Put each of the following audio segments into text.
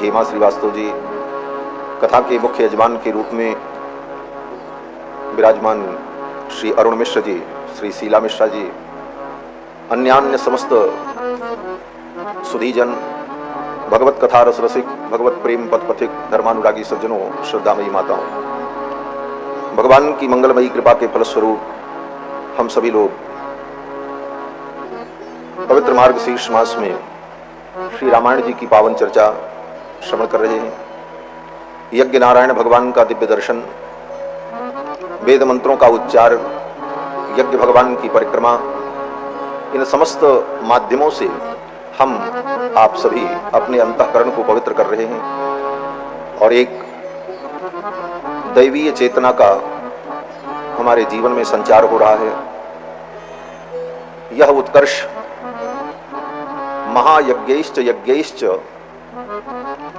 हेमा श्रीवास्तव जी, कथा के मुख्य यजमान के रूप में विराजमान श्री अरुण मिश्र जी, श्री शीला मिश्रा जी, अन्यान्य समस्त सुधीजन, भगवत कथा रस रसिक, भगवत प्रेम पथ पथिक, धर्मानुरागी सज्जनों, श्रद्धामयी माताओं, भगवान की मंगलमयी कृपा के फलस्वरूप हम सभी लोग पवित्र मार्गशीर्ष मास में श्री रामायण जी की पावन चर्चा श्रवण कर रहे हैं। यज्ञ नारायण भगवान का दिव्य दर्शन, वेद मंत्रों का उच्चार, यज्ञ भगवान की परिक्रमा, इन समस्त माध्यमों से हम आप सभी अपने अंतःकरण को पवित्र कर रहे हैं और एक दैवीय चेतना का हमारे जीवन में संचार हो रहा है। यह उत्कर्ष महायज्ञैश्च यज्ञैश्च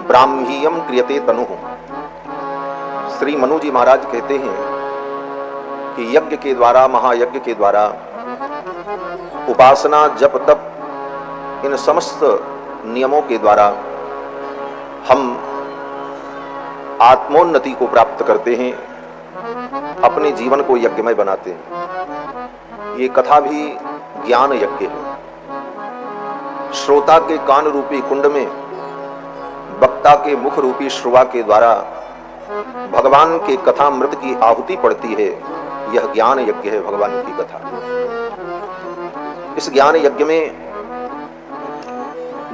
ब्राह्मीयम क्रियते तनुः। श्री मनु जी महाराज कहते हैं कि यज्ञ के द्वारा, महायज्ञ के द्वारा, उपासना, जप, तप, इन समस्त नियमों के द्वारा हम आत्मोन्नति को प्राप्त करते हैं, अपने जीवन को यज्ञमय बनाते हैं। ये कथा भी ज्ञान यज्ञ है। श्रोता के कान रूपी कुंड में, वक्ता के मुख रूपी श्रुवा के द्वारा भगवान के कथामृत की आहुति पड़ती है। यह ज्ञान यज्ञ है, भगवान की कथा। इस ज्ञान यज्ञ में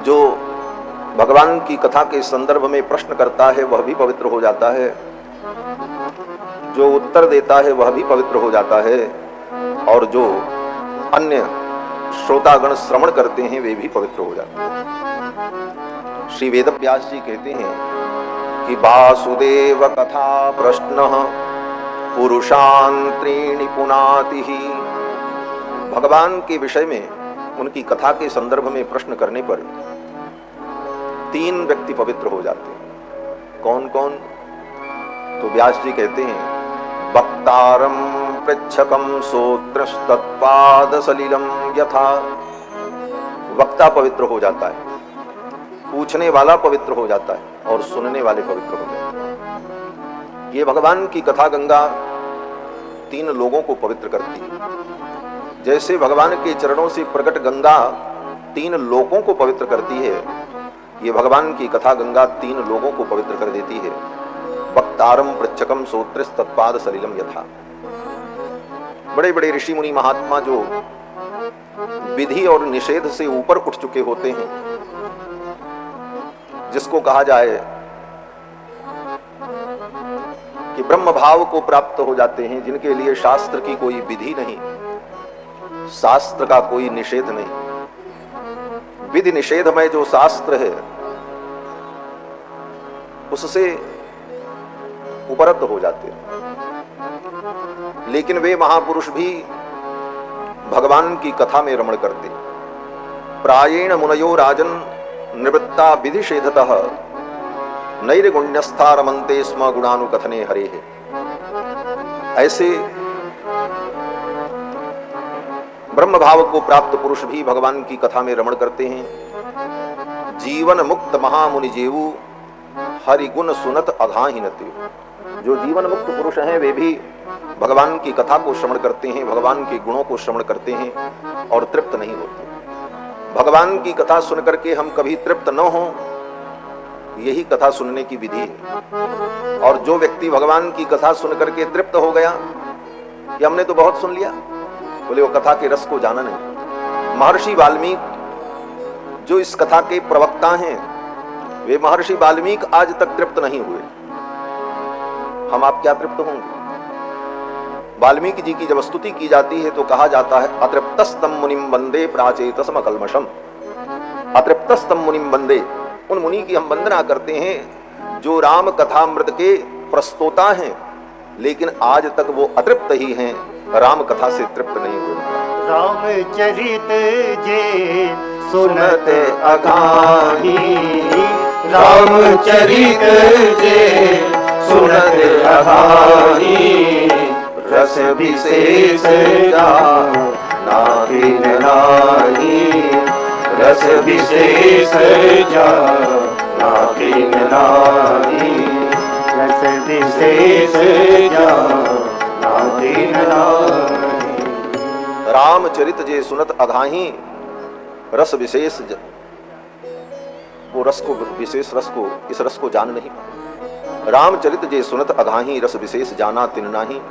जो भगवान की कथा के संदर्भ में प्रश्न करता है वह भी पवित्र हो जाता है, जो उत्तर देता है वह भी पवित्र हो जाता है, और जो अन्य श्रोतागण श्रवण करते हैं वे भी पवित्र हो जाते हैं। श्री वेदव्यास जी कहते हैं कि वासुदेव कथा प्रश्नः पुरुषान् त्रीणि पुनाति। भगवान के विषय में, उनकी कथा के संदर्भ में प्रश्न करने पर 3 व्यक्ति पवित्र हो जाते हैं। कौन कौन? तो व्यास जी कहते हैं, वक्तारम पृच्छकम श्रोत्रस्तत्पाद सलिलम यथा। वक्ता पवित्र हो जाता है, पूछने वाला पवित्र हो जाता है और सुनने वाले पवित्र हो जाते हैं। ये भगवान की कथा गंगा 3 लोगों को पवित्र करती है। जैसे भगवान के चरणों से प्रकट गंगा 3 लोगों को पवित्र करती है, ये भगवान की कथा गंगा 3 लोगों को पवित्र कर देती है। वक्तारम पृच्छकम श्रोत्रस्तत्पाद सलिलम यथा। बड़े बड़े ऋषि मुनि महात्मा जो विधि और निषेध से ऊपर उठ चुके होते हैं, जिसको कहा जाए कि ब्रह्म भाव को प्राप्त हो जाते हैं, जिनके लिए शास्त्र की कोई विधि नहीं, शास्त्र का कोई निषेध नहीं, विधि निषेधमय जो शास्त्र है उससे उपरत हो जाते हैं। लेकिन वे महापुरुष भी भगवान की कथा में रमण करते। प्रायेण मुनयो राजन निवृत्ता विधिषेधतः नैर्गुण्यस्था रमन्ते स्म गुणानुकथने हरेः। ऐसे ब्रह्म भाव को प्राप्त पुरुष भी भगवान की कथा में रमण करते हैं। जीवन मुक्त महामुनि जेवु हरि गुण सुनत अघाहिनते। जो जीवन मुक्त पुरुष हैं वे भी भगवान की कथा को श्रवण करते हैं, भगवान के गुणों को श्रवण करते हैं और तृप्त नहीं होते। भगवान की कथा सुन करके हम कभी तृप्त न हों, यही कथा सुनने की विधि है। और जो व्यक्ति भगवान की कथा सुन करके तृप्त हो गया कि हमने तो बहुत सुन लिया, बोले वो कथा के रस को जाना नहीं। महर्षि वाल्मीकि जो इस कथा के प्रवक्ता हैं, वे महर्षि वाल्मीकि आज तक तृप्त नहीं हुए। हम आप क्या तृप्त होंगे? वाल्मीकि जी की जब स्तुति की जाती है तो कहा जाता है, अतृप्तस्तम मुनिम वंदे प्राचेतसम अकल्मषम। अतृप्तस्तम मुनिम वंदे, उन मुनि की हम वंदना करते हैं जो राम कथामृत के प्रस्तोता हैं, लेकिन आज तक वो अतृप्त ही हैं, राम कथा से तृप्त नहीं हुए। रामचरित जे सुनत अघाही, रामचरित जे सुनत अघाही, रस विशेष नाहि नाही, रस विशेष नाहि दीन नाही, रस विशेष जाना दीन नाही। रामचरित जे सुनत अघाही रस विशेष वो रस को, विशेष रस को, इस रस को जान नहीं पाए। रामचरित जे सुनत अघाही रस विशेष जाना तिन नाही।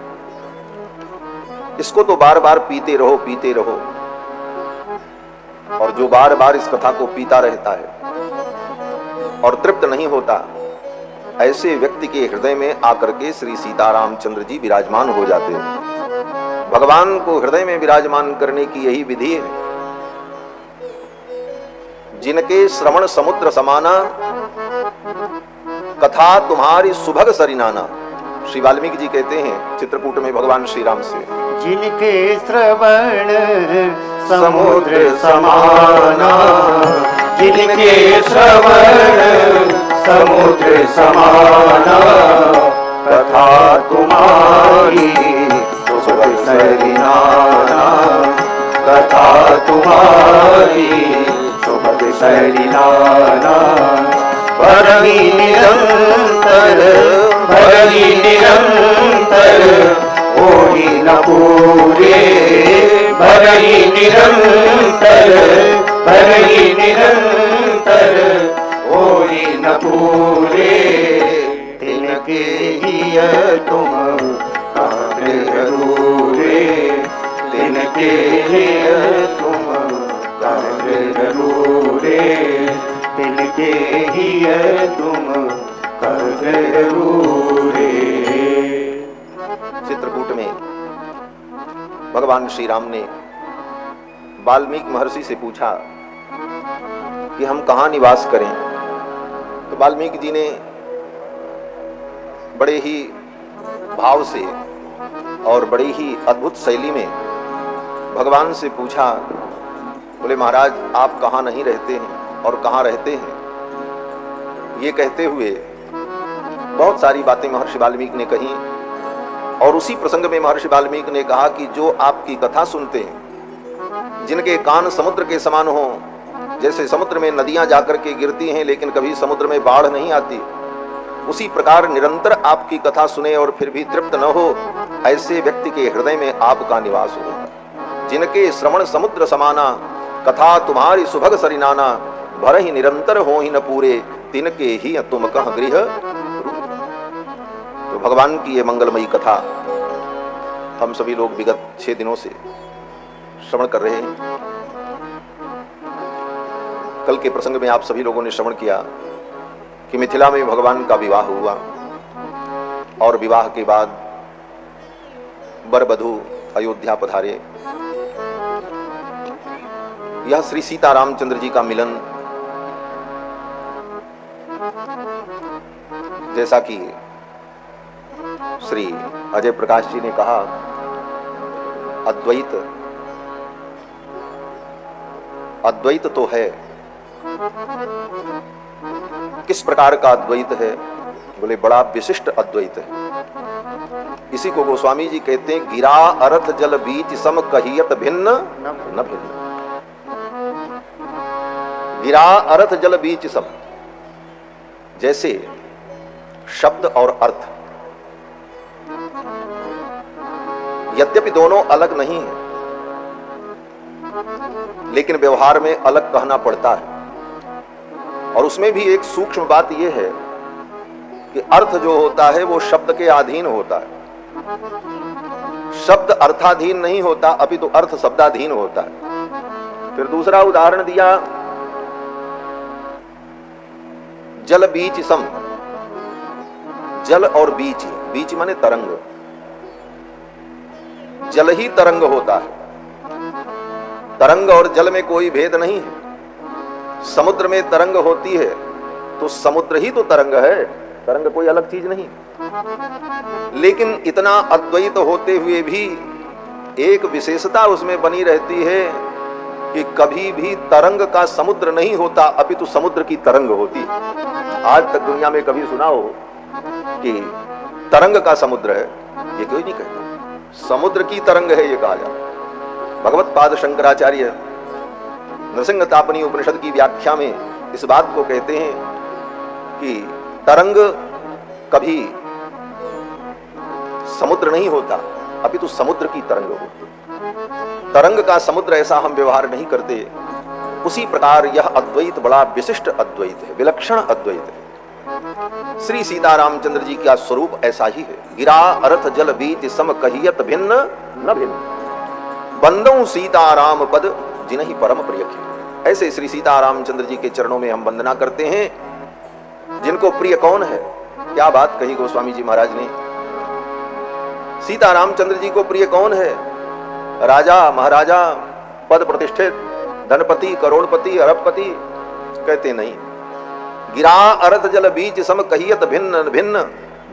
इसको तो बार बार पीते रहो पीते रहो, और जो बार बार इस कथा को पीता रहता है और तृप्त नहीं होता, ऐसे व्यक्ति के हृदय में आकर के श्री सीतारामचंद्र जी विराजमान हो जाते हैं। भगवान को हृदय में विराजमान करने की यही विधि है। जिनके श्रवण समुद्र समाना, कथा तुम्हारी सुभग सरिनाना। श्री वाल्मीकि जी कहते हैं चित्रकूट में भगवान श्री राम से, जिनके श्रवण समुद्र समाना, जिनके श्रवण समुद्र समाना, कथा तुम्हारी सुभग सरिनाना, कथा तुम्हारी सुभग सरिनाना। भरही निरंतर, भरही निरंतर, ओहि न पूरे, भरही निरंतर, भरही निरंतर, ओहि न पूरे। तिनके हिय तुम काव्य रूरे, तिनके हिय तुम काव्य रूरे, तिनके हिय तुम काव्य रूरे। चित्रकूट में भगवान श्री राम ने वाल्मीकि महर्षि से पूछा कि हम कहाँ निवास करें। तो वाल्मीकि जी ने बड़े ही भाव से और बड़ी ही अद्भुत शैली में भगवान से पूछा। बोले महाराज आप कहाँ नहीं रहते हैं और कहाँ रहते हैं। ये कहते हुए बहुत सारी बातें महर्षि वाल्मीकि ने कही, और उसी प्रसंग में महर्षि वाल्मीकि ने कहा कि जो आपकी कथा सुनते हैं, जिनके कान समुद्र के समान हो, जैसे समुद्र में नदियां जाकर के गिरती हैं लेकिन कभी समुद्र में बाढ़ नहीं आती, उसी प्रकार निरंतर आपकी कथा सुने और फिर भी तृप्त न हो, ऐसे व्यक्ति के हृदय में आपका निवास होगा। जिनके श्रवण समुद्र समाना, कथा तुम्हारी सुभग सरिनाना, भर ही निरंतर हो ही न पूरे, तिनके ही तुम कह गृह। तो भगवान की ये मंगलमयी कथा हम सभी लोग विगत 6 दिनों से श्रवण कर रहे हैं। कल के प्रसंग में आप सभी लोगों ने श्रवण किया कि मिथिला में भगवान का विवाह हुआ, और विवाह के बाद वर वधू अयोध्या पधारे। यह श्री सीतारामचंद्र जी का मिलन, जैसा कि श्री अजय प्रकाश जी ने कहा, अद्वैत अद्वैत तो है। किस प्रकार का अद्वैत है? बोले बड़ा विशिष्ट अद्वैत है। इसी को गोस्वामी जी कहते हैं, गिरा अर्थ जल बीच सम कहियत भिन्न न भिन्न। गिरा अर्थ जल बीच सम, जैसे शब्द और अर्थ यद्यपि दोनों अलग नहीं है, लेकिन व्यवहार में अलग कहना पड़ता है। और उसमें भी एक सूक्ष्म बात यह है कि अर्थ जो होता है वो शब्द के अधीन होता है। शब्द अर्थाधीन नहीं होता, अपितु अर्थ शब्दाधीन होता है। फिर दूसरा उदाहरण दिया, जल बीच सम, जल और बीच, बीच माने तरंग, जल ही तरंग होता है। तरंग और जल में कोई भेद नहीं है। समुद्र में तरंग होती है तो समुद्र ही तो तरंग है, तरंग कोई अलग चीज नहीं। लेकिन इतना अद्वैत होते हुए भी एक विशेषता उसमें बनी रहती है कि कभी भी तरंग का समुद्र नहीं होता, अपितु समुद्र की तरंग होती है। आज तक दुनिया में कभी सुना हो कि तरंग का समुद्र है? ये कोई नहीं कहता। समुद्र की तरंग है ये कहा जाता। भगवत पाद शंकराचार्य नृसिंह तापनी उपनिषद की व्याख्या में इस बात को कहते हैं कि तरंग कभी समुद्र नहीं होता, अपितु समुद्र की तरंग होती। तरंग का समुद्र ऐसा हम व्यवहार नहीं करते। उसी प्रकार यह अद्वैत बड़ा विशिष्ट अद्वैत है, विलक्षण अद्वैत है। श्री सीतारामचंद्र जी का स्वरूप ऐसा ही है। गिरा अर्थ जल बीच सम कहियत भिन्न न भिन्न, बंदों सीताराम पद जिन्हि परम प्रिय खे। ऐसे श्री सीतारामचंद्र जी के चरणों में हम वंदना करते हैं। जिनको प्रिय कौन है, क्या बात कही गोस्वामी जी महाराज ने। सीतारामचंद्र जी को प्रिय कौन है? राजा महाराजा, पद प्रतिष्ठित, धनपति, करोड़पति, अरबपति? कहते नहीं। गिरा अर्थ जल बीच सम कहियत भिन्न भिन्न,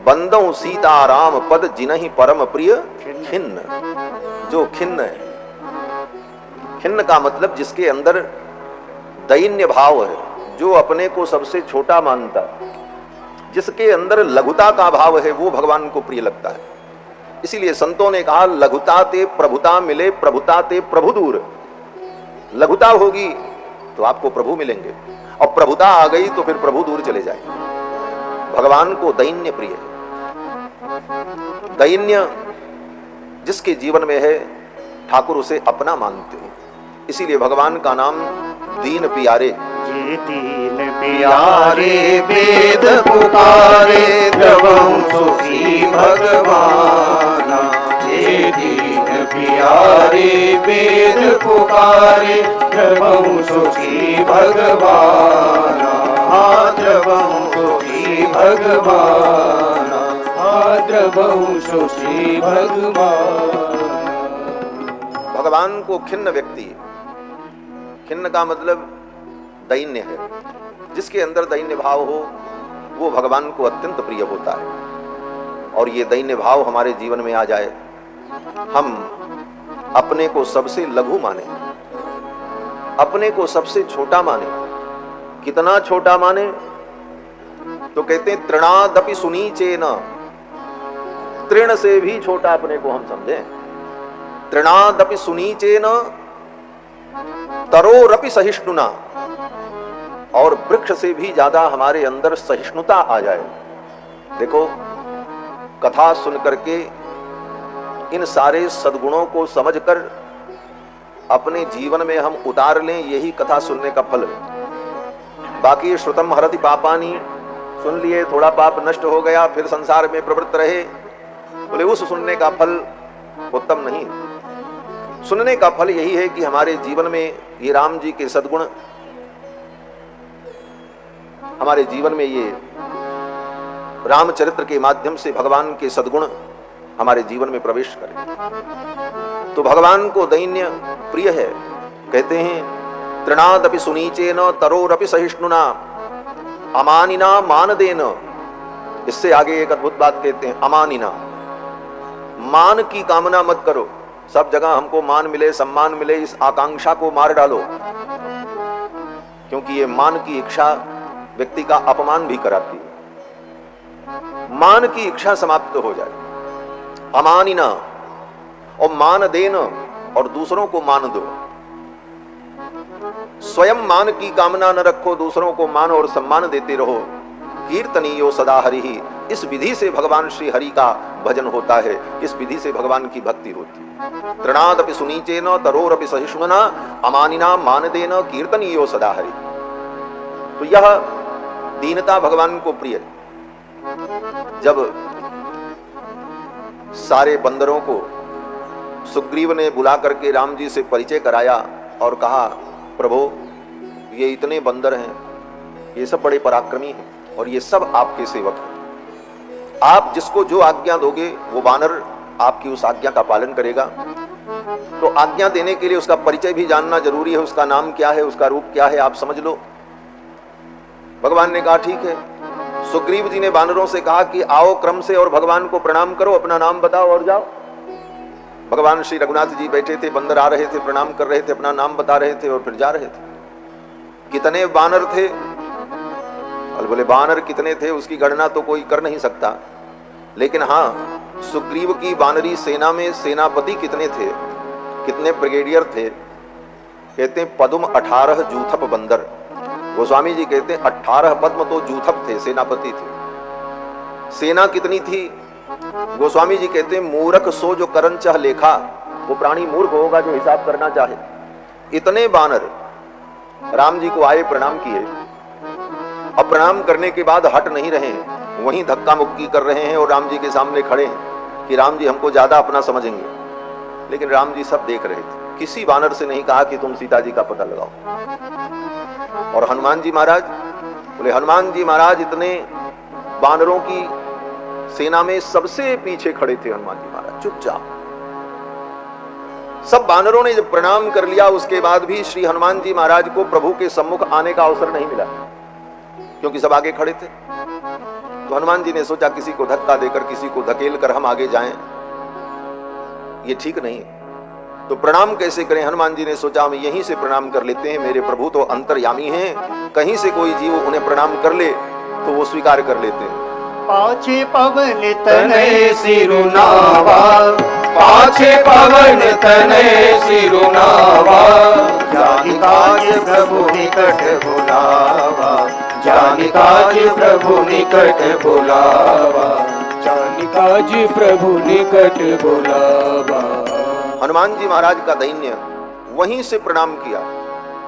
बंदों सीताराम पद जिन्हि परम प्रिय खिन्न। जो खिन्न है, खिन्न का मतलब जिसके अंदर दैन्य भाव है, जो अपने को सबसे छोटा मानता है, जिसके अंदर लघुता का भाव है, वो भगवान को प्रिय लगता है। इसीलिए संतों ने कहा लघुता ते प्रभुता मिले, प्रभुता ते प्रभु दूर। लघुता होगी तो आपको प्रभु मिलेंगे, और प्रभुता आ गई तो फिर प्रभु दूर चले जाएंगे। भगवान को दैन्य प्रिय है। दैन्य जिसके जीवन में है, ठाकुर उसे अपना मानते हैं। इसीलिए भगवान का नाम दीन प्यारे। ये दीन प्यारे वेद पुकारे, द्रवं सुखी भगवाना। ये दीन प्यारे वेद पुकारे, द्रवं सुखी भगवाना। द्रवं सुखी भगवाना, द्रवं सुखी भगवाना। भगवान को खिन्न व्यक्ति, खिन्न का मतलब दैन्य है, जिसके अंदर दैन्य भाव हो वो भगवान को अत्यंत प्रिय होता है। और ये दैन्य भाव हमारे जीवन में आ जाए, हम अपने को सबसे लघु माने, अपने को सबसे छोटा माने। कितना छोटा माने? तो कहते हैं तृणादपि सुनीचेन, तृण से भी छोटा अपने को हम समझें। तृणादपि सुनीचेन तरोरपि सहिष्णुना, और वृक्ष से भी ज्यादा हमारे अंदर सहिष्णुता आ जाए। देखो, कथा सुन करके इन सारे सद्गुणों को समझकर अपने जीवन में हम उतार लें, यही कथा सुनने का फल है। बाकी श्रुतम हरति पापानि, सुन लिए, थोड़ा पाप नष्ट हो गया, फिर संसार में प्रवृत्त रहे, बोले उस सुनने का फल उत्तम नहीं। सुनने का फल यही है कि हमारे जीवन में ये राम जी के सद्गुण, हमारे जीवन में ये रामचरित्र के माध्यम से भगवान के सद्गुण हमारे जीवन में प्रवेश करें। तो भगवान को दैन्य प्रिय है। कहते हैं तृणादपि सुनीचेन तरोरपि सहिष्णुना, अमानिना मानदेन। इससे आगे एक अद्भुत बात कहते हैं, अमानिना, मान की कामना मत करो। सब जगह हमको मान मिले, सम्मान मिले, इस आकांक्षा को मार डालो, क्योंकि ये मान की इच्छा व्यक्ति का अपमान भी कराती है। मान की इच्छा समाप्त हो जाए। अमानिना, और मान देना, और दूसरों को मान दो। स्वयं मान की कामना न रखो, दूसरों को मान और सम्मान देते रहो। कीर्तनीयो सदा हरि, इस विधि से भगवान श्री हरि का भजन होता है, इस विधि से भगवान की भक्ति होती है। तृणादपि सुनीचेन तरोरपि सहिष्णुना, अमानिना मानदेन कीर्तनीयो सदा हरि। तो यह दीनता भगवान को प्रिय है। जब सारे बंदरों को सुग्रीव ने बुला करके राम जी से परिचय कराया और कहा, प्रभु ये इतने बंदर हैं, ये सब बड़े पराक्रमी हैं, और ये सब आपके सेवक हैं। आप जिसको जो आज्ञा दोगे वो वानर आपकी उस आज्ञा का पालन करेगा। तो आज्ञा देने के लिए उसका परिचय भी जानना जरूरी है। उसका नाम क्या है, उसका रूप क्या है, आप समझ लो। भगवान ने कहा ठीक है। सुग्रीव जी ने वानरों से कहा कि आओ क्रम से और भगवान को प्रणाम करो, अपना नाम बताओ और जाओ। भगवान श्री रघुनाथ जी बैठे थे, बंदर आ रहे थे, प्रणाम कर रहे थे, अपना नाम बता रहे थे और फिर जा रहे थे। कितने वानर थे? बोले वानर कितने थे उसकी गणना तो कोई कर नहीं सकता, लेकिन हाँ, सुग्रीव की वानरी सेना में सेनापति कितने थे, कितने ब्रिगेडियर थे? कहते हैं पदुम 18 जूथप बंदर। गोस्वामी जी कहते हैं 18 पद्म तो जूथप थे, सेनापति थे। सेना कितनी थी? गोस्वामी जी कहते हैं मूर्ख सो जो करन चाह लेखा, वो प्राणी मूर्ख होगा जो हिसाब करना चाहे। इतने बानर राम जी को आए, प्रणाम किए। अब प्रणाम करने के बाद हट नहीं रहे हैं, वहीं धक्का मुक्की कर रहे हैं और राम जी के सामने खड़े हैं कि राम जी हमको ज्यादा अपना समझेंगे। लेकिन राम जी सब देख रहे थे। किसी बानर से नहीं कहा कि तुम सीता जी का पता लगाओ। और हनुमान जी महाराज बोले, हनुमान जी महाराज इतने बानरों की सेना में सबसे पीछे खड़े थे। हनुमान जी महाराज चुपचाप। सब बानरों ने जब प्रणाम कर लिया, उसके बाद भी श्री हनुमान जी महाराज को प्रभु के सम्मुख आने का अवसर नहीं मिला, क्योंकि सब आगे खड़े थे। तो हनुमान जी ने सोचा किसी को धक्का देकर, किसी को धकेल कर हम आगे जाएं, ये ठीक नहीं है। तो प्रणाम कैसे करें? हनुमान जी ने सोचा हम यहीं से प्रणाम कर लेते हैं, मेरे प्रभु तो अंतर्यामी हैं, कहीं से कोई जीव उन्हें प्रणाम कर ले तो वो स्वीकार कर लेते हैं। पाछे पवन तनय सिरुनावा, पाछे पवन तनय सिरुनावा, जानि काज प्रभु निकट बुलावा, जानि काज प्रभु निकट बुलावा, जानि काज प्रभु निकट बुलावा। हनुमान जी महाराज का दैन्य वहीं से प्रणाम किया।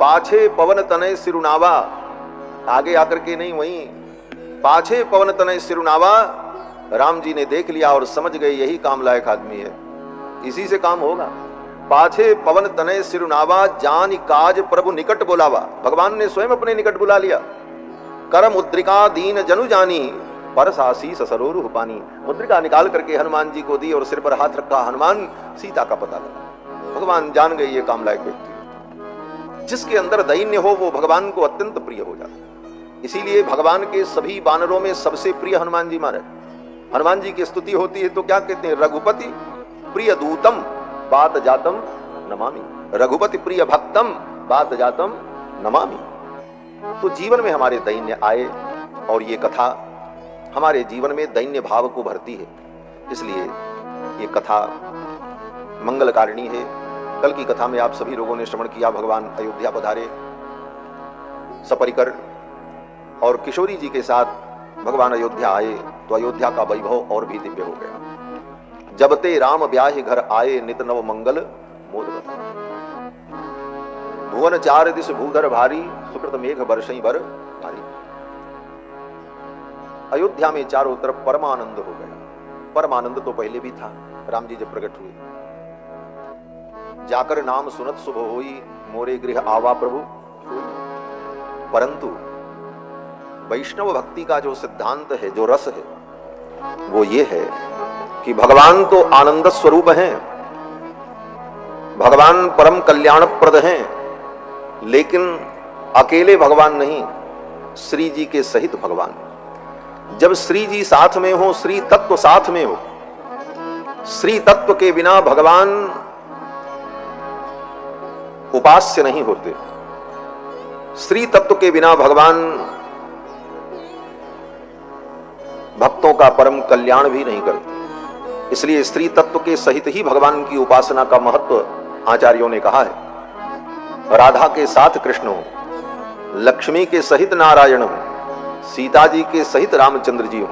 पाछे पवन तनय सिरुनावा, आगे आकर के नहीं, वहीं पाछे पवन तनय सिरुनावा। राम जी ने देख लिया और समझ गए यही काम लायक आदमी है, इसी से काम होगा। पाछे पवन तनय सिरुनावा, जान काज प्रभु निकट बुलावा। भगवान ने स्वयं अपने निकट बुला लिया। कर मुद्रिका दीन जनु जानी, परस आशीष सरोरुह पानी। मुद्रिका निकाल करके हनुमान जी को दी और सिर पर हाथ रखा, हनुमान सीता का पता लगा। भगवान जान गए ये काम लायक व्यक्ति। जिसके अंदर दैन्य हो वो भगवान को अत्यंत प्रिय हो जाता। इसीलिए भगवान के सभी बानरों में सबसे प्रिय हनुमान जी महाराज। हनुमान जी की स्तुति होती है तो क्या कहते हैं? रघुपति प्रिय दूतम बात जातम नमामि, रघुपति प्रिय भक्तम बात जातम नमामि। तो जीवन में हमारे दैन्य आए और ये कथा हमारे जीवन में दैन्य भाव को भरती है। इसलिए ये कथा मंगलकारिणी है। कल की कथा में आप सभी लोगों ने श्रवण किया, भगवान अयोध्या पधारे सपरिकर और किशोरी जी के साथ भगवान अयोध्या आए तो अयोध्या का वैभव और भी दिव्य हो गया। जब ते राम ब्याहि घर आए, नित नव मंगल मोद बताए। भुवन चार दिस भूधर भारी, सुकृत मेघ बरसई बर भारी। अयोध्या में चारों तरफ परमानंद हो गया। परमानंद तो पहले भी था, राम जी जब प्रकट हुए। जाकर नाम सुनत शुभ होई, मोरे गृह आवा प्रभु। परंतु वैष्णव भक्ति का जो सिद्धांत है, जो रस है, वो ये है कि भगवान तो आनंद स्वरूप हैं, भगवान परम कल्याणप्रद हैं, लेकिन अकेले भगवान नहीं, श्री जी के सहित भगवान। जब श्री जी साथ में हो, श्री तत्व साथ में हो, श्री तत्व के बिना भगवान उपास्य नहीं होते। श्री तत्व के बिना भगवान भक्तों का परम कल्याण भी नहीं करते। इसलिए स्त्री तत्व के सहित ही भगवान की उपासना का महत्व आचार्यों ने कहा है। राधा के साथ कृष्ण हो, लक्ष्मी के सहित नारायण हो, सीता जी के सहित रामचंद्र जी हो।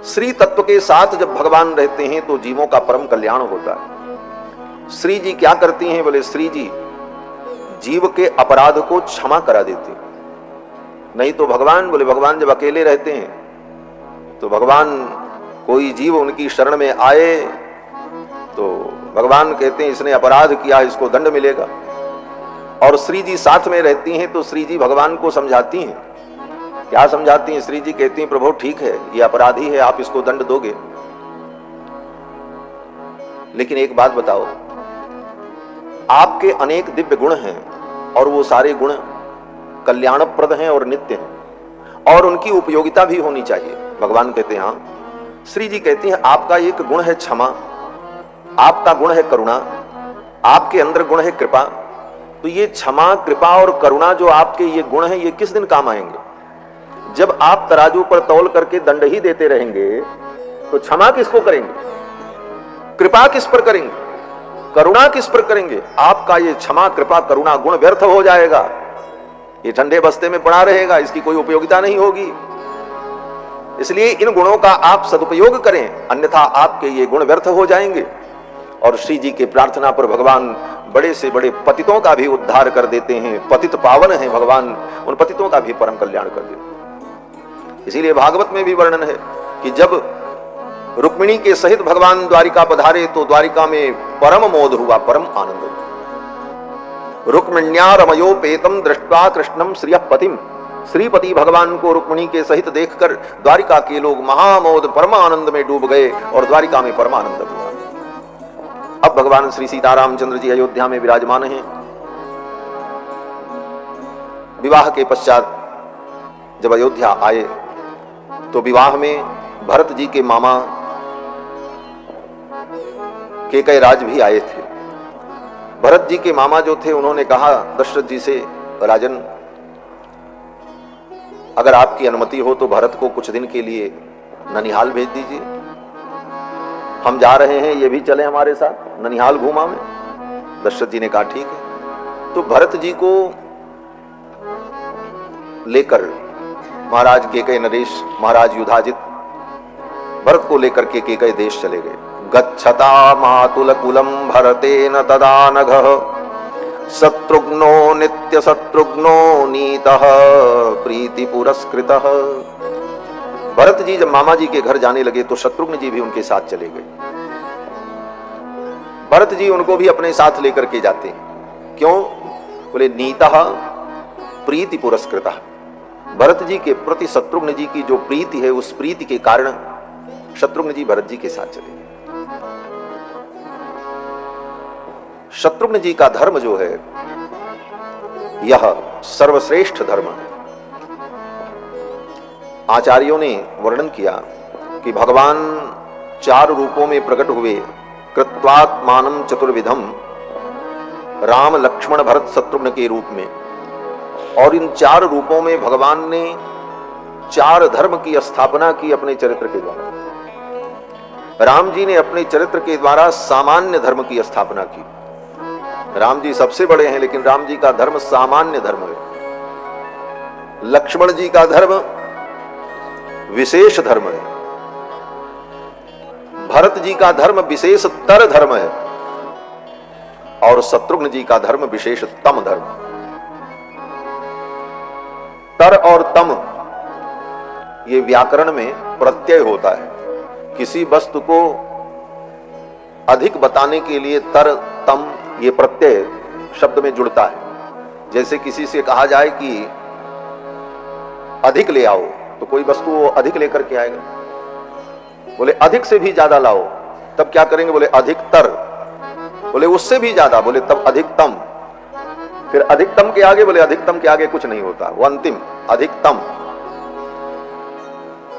श्री तत्व के साथ जब भगवान रहते हैं तो जीवों का परम कल्याण होता है। श्री जी क्या करती हैं? बोले श्री जी जीव के अपराध को क्षमा करा देते हैं। नहीं तो भगवान, बोले भगवान जब अकेले रहते हैं तो भगवान, कोई जीव उनकी शरण में आए तो भगवान कहते हैं इसने अपराध किया, इसको दंड मिलेगा। और श्री जी साथ में रहती हैं तो श्री जी भगवान को समझाती हैं। क्या समझाती हैं? श्री जी कहती हैं प्रभु ठीक है, ये अपराधी है, आप इसको दंड दोगे, लेकिन एक बात बताओ, आपके अनेक दिव्य गुण हैं और वो सारे गुण कल्याणप्रद हैं और नित्य हैं और उनकी उपयोगिता भी होनी चाहिए। भगवान कहते हैं हाँ। श्री जी कहती हैं आपका एक गुण है क्षमा, आपका गुण है करुणा, आपके अंदर गुण है कृपा। तो ये क्षमा, कृपा और करुणा जो आपके ये गुण हैं, ये किस दिन काम आएंगे? जब आप तराजू पर तौल करके दंड ही देते रहेंगे तो क्षमा किसको करेंगे? कृपा किस पर करेंगे? करुणा किस पर करेंगे? आपका ये क्षमा, कृपा, करुणा गुण व्यर्थ हो जाएगा। ये ठंडे बस्ते में पड़ा रहेगा, इसकी कोई उपयोगिता नहीं होगी। इसलिए इन गुणों का आप सदुपयोग करें, अन्यथा आपके ये गुण व्यर्थ हो जाएंगे। और श्री जी के प्रार्थना पर भगवान बड़े से बड़े पतितों का भी उद्धार कर देते हैं। पतित पावन हैं भगवान, उन पतितों का भी परम कल्याण कर देते हैं। इसीलिए भागवत में भी वर्णन है कि जब रुक्मिणी के सहित भगवान द्वारिका पधारे तो द्वारिका में परम मोद हुआ, परम आनंद हुआ। रुक्मिण्या रमयोपेतम दृष्ट्वा कृष्णम श्रियपतिम, श्रीपति भगवान को रुक्मिणी के सहित देखकर द्वारिका के लोग महामोद परम आनंद में डूब गए और द्वारिका में परम आनंद हुआ। अब भगवान श्री सीतारामचंद्र जी अयोध्या में विराजमान हैं। विवाह के पश्चात जब अयोध्या आए तो विवाह में भरत जी के मामा केकयराज भी आए थे। भरत जी के मामा जो थे उन्होंने कहा दशरथ जी से, राजन अगर आपकी अनुमति हो तो भरत को कुछ दिन के लिए ननिहाल भेज दीजिए, हम जा रहे हैं, ये भी चले हमारे साथ ननिहाल घूमा में। दशरथ जी ने कहा ठीक है। तो भरत जी को लेकर महाराज केकय नरेश, महाराज युधाजित भरत को लेकर के केकय देश चले गए। गच्छता मातुल कुलम भरतेन तदा नघः, शत्रुघ्नो नित्य शत्रुघ्नो नीतः प्रीति पुरस्कृतः। भरत जी जब मामा जी के घर जाने लगे तो शत्रुघ्न जी भी उनके साथ चले गए। भरत जी उनको भी अपने साथ लेकर के जाते हैं। क्यों? बोले नीतः प्रीति पुरस्कृतः। भरत जी के प्रति शत्रुघ्न जी की जो प्रीति है, उस प्रीति के कारण शत्रुघ्न जी भरत जी के साथ चले गए। शत्रुघ्न जी का धर्म जो है यह सर्वश्रेष्ठ धर्म है। आचार्यों ने वर्णन किया कि भगवान 4 रूपों में प्रकट हुए, कृत्वात्मानं चतुर्विधम, राम लक्ष्मण भरत शत्रुघ्न के रूप में। और इन 4 रूपों में भगवान ने 4 धर्म की स्थापना की अपने चरित्र के द्वारा। राम जी ने अपने चरित्र के द्वारा सामान्य धर्म की स्थापना की। राम जी सबसे बड़े हैं लेकिन राम जी का धर्म सामान्य धर्म है। लक्ष्मण जी का धर्म विशेष धर्म है। भरत जी का धर्म विशेषतर धर्म है और शत्रुघ्न जी का धर्म विशेषतम धर्म। तर और तम ये व्याकरण में प्रत्यय होता है। किसी वस्तु को अधिक बताने के लिए तर तम ये प्रत्यय शब्द में जुड़ता है। जैसे किसी से कहा जाए कि अधिक ले आओ तो कोई वस्तु वो अधिक लेकर के आएगा। बोले अधिक से भी ज्यादा लाओ तब क्या करेंगे? बोले अधिकतर। बोले उससे भी ज्यादा, बोले तब अधिकतम। फिर अधिकतम के आगे, बोले अधिकतम के आगे कुछ नहीं होता, वो अंतिम अधिकतम।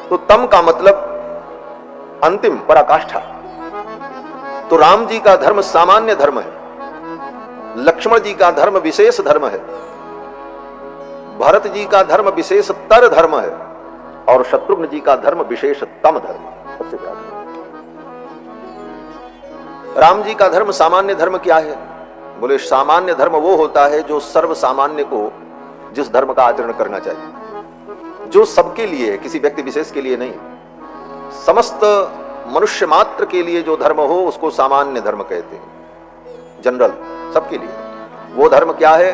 तो तम का मतलब अंतिम, पराकाष्ठा। तो राम जी का धर्म सामान्य धर्म है, लक्ष्मण जी का धर्म विशेष धर्म है, भरत जी का धर्म विशेषतर धर्म है और शत्रुघ्न जी का धर्म विशेषतम धर्म। सबसे बड़ा राम जी का धर्म सामान्य धर्म क्या है? बोले सामान्य धर्म वो होता है जो सर्व सामान्य को जिस धर्म का आचरण करना चाहिए, जो सबके लिए है, किसी व्यक्ति विशेष के लिए नहीं। समस्त मनुष्य मात्र के लिए जो धर्म हो उसको सामान्य धर्म कहते हैं, जनरल सबके लिए। वो धर्म क्या है?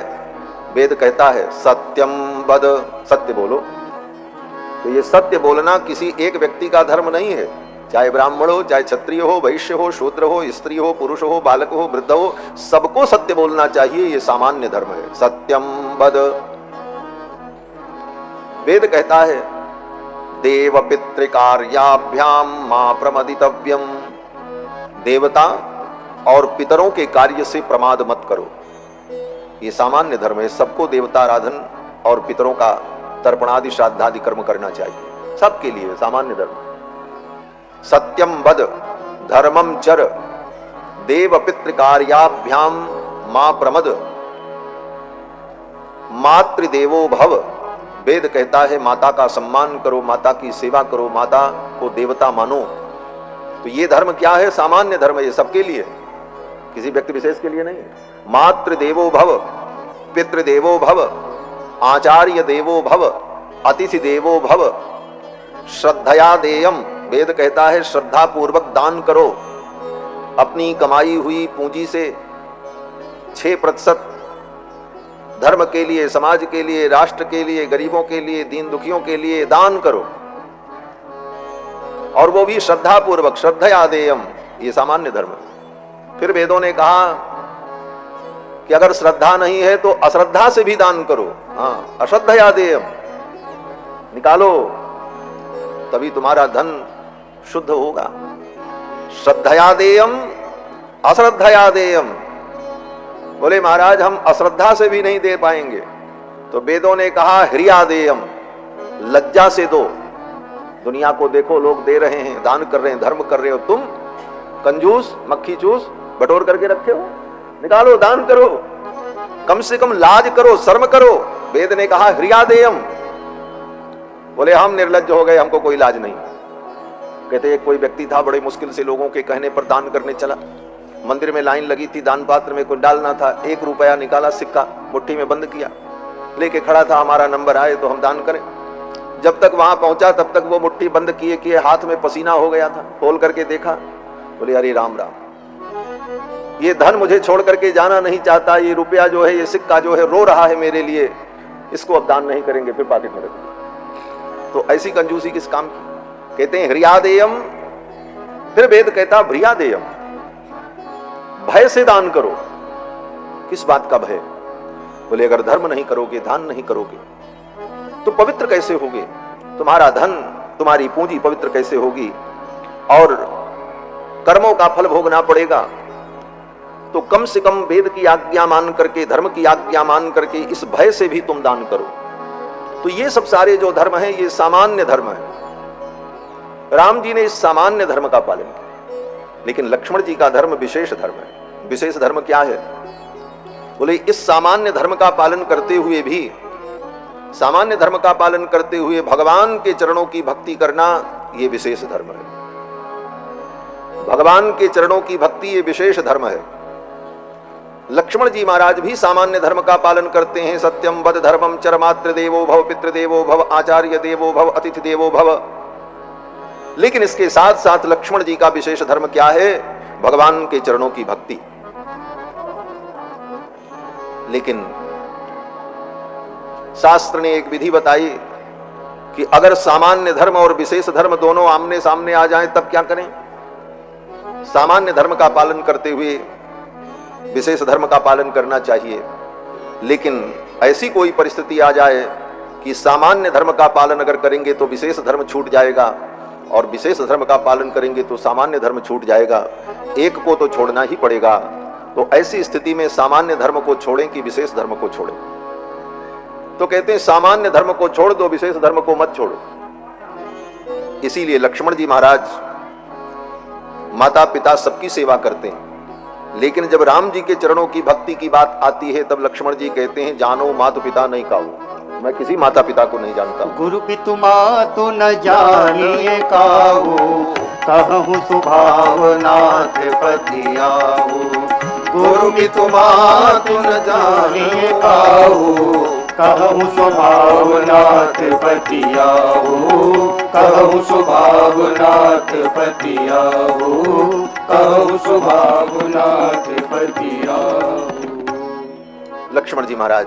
वेद कहता है सत्यम वद, सत्य बोलो। तो ये सत्य बोलना किसी एक व्यक्ति का धर्म नहीं है, चाहे ब्राह्मण हो, चाहे क्षत्रिय हो, वैश्य हो, शूद्र हो, स्त्री हो, पुरुष हो, बालक हो, वृद्ध हो, सबको सत्य बोलना चाहिए। ये सामान्य धर्म है, सत्यम वद। वेद कहता है देव पितृकार्याभ्याम मां प्रमदितव्यम, देवता और पितरों के कार्य से प्रमाद मत करो। ये सामान्य धर्म है, सबको देवता आराधन और पितरों का तर्पणादि श्राद्धादि कर्म करना चाहिए, सबके लिए सामान्य धर्म। सत्यम वद धर्मम चर देव पितृकार्याभ्याम मां प्रमद मातृदेवो भव। वेद कहता है माता का सम्मान करो, माता की सेवा करो, माता को देवता मानो। तो ये धर्म क्या है? सामान्य धर्म है, ये सबके लिए, किसी व्यक्ति विशेष के लिए नहीं। मातृदेवो भव, पितृदेवो भव, आचार्य देवो भव, अतिथि देवो भव, श्रद्धया देयम। वेद कहता है श्रद्धा पूर्वक दान करो। अपनी कमाई हुई पूंजी से 6% धर्म के लिए, समाज के लिए, राष्ट्र के लिए, गरीबों के लिए, दीन दुखियों के लिए दान करो, और वो भी श्रद्धा पूर्वक, श्रद्धया देयम। ये सामान्य धर्म है। फिर वेदों ने कहा कि अगर श्रद्धा नहीं है तो अश्रद्धा से भी दान करो। हाँ, अश्रद्धया देयम, निकालो, तभी तुम्हारा धन शुद्ध होगा। श्रद्धया देयम, अश्रद्धया देयम। बोले महाराज हम अश्रद्धा से भी नहीं दे पाएंगे, तो वेदों ने कहा ह्रिया देयम, लज्जा से दो। दुनिया को देखो, लोग दे रहे हैं, दान कर रहे हैं, धर्म कर रहे हो, तुम कंजूस, मक्खी चूस बटोर करके रखे हो। निकालो, दान करो, कम से कम लाज करो, शर्म करो। वेद ने कहा ह्रिया देयम। बोले हम निर्लज्ज हो गए, हमको कोई लाज नहीं। कहते एक कोई व्यक्ति था, बड़े मुश्किल से लोगों के कहने पर दान करने चला। मंदिर में लाइन लगी थी, दान पात्र में कोई डालना था। 1 रुपया निकाला, सिक्का मुट्ठी में बंद किया, लेके खड़ा था, हमारा नंबर आए तो हम दान करें। जब तक वहां पहुंचा तब तक वो मुट्ठी बंद किए किए हाथ में पसीना हो गया था। खोल करके देखा, बोले अरे राम राम, ये धन मुझे छोड़ करके जाना नहीं चाहता, ये रुपया जो है, ये सिक्का जो है रो रहा है मेरे लिए, इसको अब दान नहीं करेंगे, फिर पाकेट में रखेंगे। तो ऐसी कंजूसी किस काम की? कहते हैं ह्रियादेयम। फिर वेद कहता भ्रियादेयम, भय से दान करो। किस बात का भय? बोले अगर धर्म नहीं करोगे, दान नहीं करोगे तो पवित्र कैसे होगे? तुम्हारा धन, तुम्हारी पूंजी पवित्र कैसे होगी? और कर्मों का फल भोगना पड़ेगा। तो कम से कम वेद की आज्ञा मान करके, धर्म की आज्ञा मान करके इस भय से भी तुम दान करो। तो ये सब सारे जो धर्म है, ये सामान्य धर्म है। राम जी ने इस सामान्य धर्म का पालन किया, लेकिन लक्ष्मण जी का धर्म विशेष धर्म है। विशेष धर्म क्या है? बोले इस सामान्य धर्म का पालन करते हुए भी, सामान्य धर्म का पालन करते हुए भगवान के चरणों की भक्ति करना, ये विशेष धर्म है। भगवान के चरणों की भक्ति ये विशेष धर्म है। लक्ष्मण जी महाराज भी सामान्य धर्म का पालन करते हैं। सत्यम वद धर्मम चरमात्र देवो भव, पितृदेवो भव, आचार्य देवो भव, अतिथि देवो भव। लेकिन इसके साथ साथ लक्ष्मण जी का विशेष धर्म क्या है? भगवान के चरणों की भक्ति। लेकिन शास्त्र ने एक विधि बताई कि अगर सामान्य धर्म और विशेष धर्म दोनों आमने सामने आ जाएं तब क्या करें? सामान्य धर्म का पालन करते हुए विशेष धर्म का पालन करना चाहिए। लेकिन ऐसी कोई परिस्थिति आ जाए कि सामान्य धर्म का पालन अगर करेंगे तो विशेष धर्म छूट जाएगा, और विशेष धर्म का पालन करेंगे तो सामान्य धर्म छूट जाएगा। एक को तो छोड़ना ही पड़ेगा। तो ऐसी स्थिति में सामान्य धर्म को छोड़ें कि विशेष धर्म को छोड़ें? तो कहते हैं सामान्य धर्म को छोड़ दो, विशेष धर्म को मत छोड़ो। इसीलिए लक्ष्मण जी महाराज माता पिता सबकी सेवा करते हैं, लेकिन जब राम जी के चरणों की भक्ति की बात आती है तब लक्ष्मण जी कहते हैं जानो माता पिता नहीं काहू। मैं किसी माता पिता को नहीं जानता। गुरु पितु मातु न जानिए काहू, कहूँ स्वभाव नाथ पति आऊ। गुरु पितु मातु न जानिए काहू, कहूँ स्वभाव नाथ पति आऊ। कहूँ स्वभाव नाथ पति आऊ, कहूँ स्वभाव नाथ पति आऊ। लक्ष्मण जी महाराज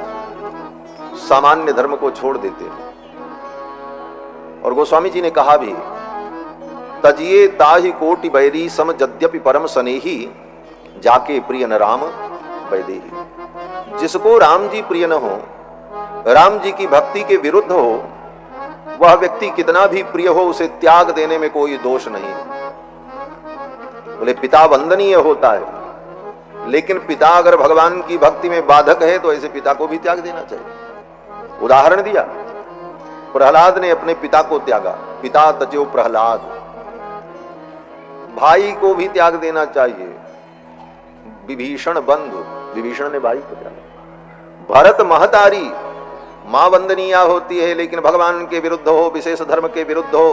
सामान्य धर्म को छोड़ देते हैं। और गोस्वामी जी ने कहा भी, तजिए ताहि कोटि बैरी सम यद्यपि परम स्नेही, जाके प्रिय न राम वैदेही। जिसको राम जी प्रिय न हो, राम जी की भक्ति के विरुद्ध हो, वह व्यक्ति कितना भी प्रिय हो, उसे त्याग देने में कोई दोष नहीं। बोले पिता वंदनीय होता है, लेकिन पिता अगर भगवान की भक्ति में बाधक है तो ऐसे पिता को भी त्याग देना चाहिए। उदाहरण दिया, प्रहलाद ने अपने पिता को त्यागा। पिता तजो प्रहलाद, भाई को भी त्याग देना चाहिए। विभीषण बंधु, विभीषण ने भाई को त्यागा। भरत महतारी, मां वंदनीय होती है, लेकिन भगवान के विरुद्ध हो, विशेष धर्म के विरुद्ध हो,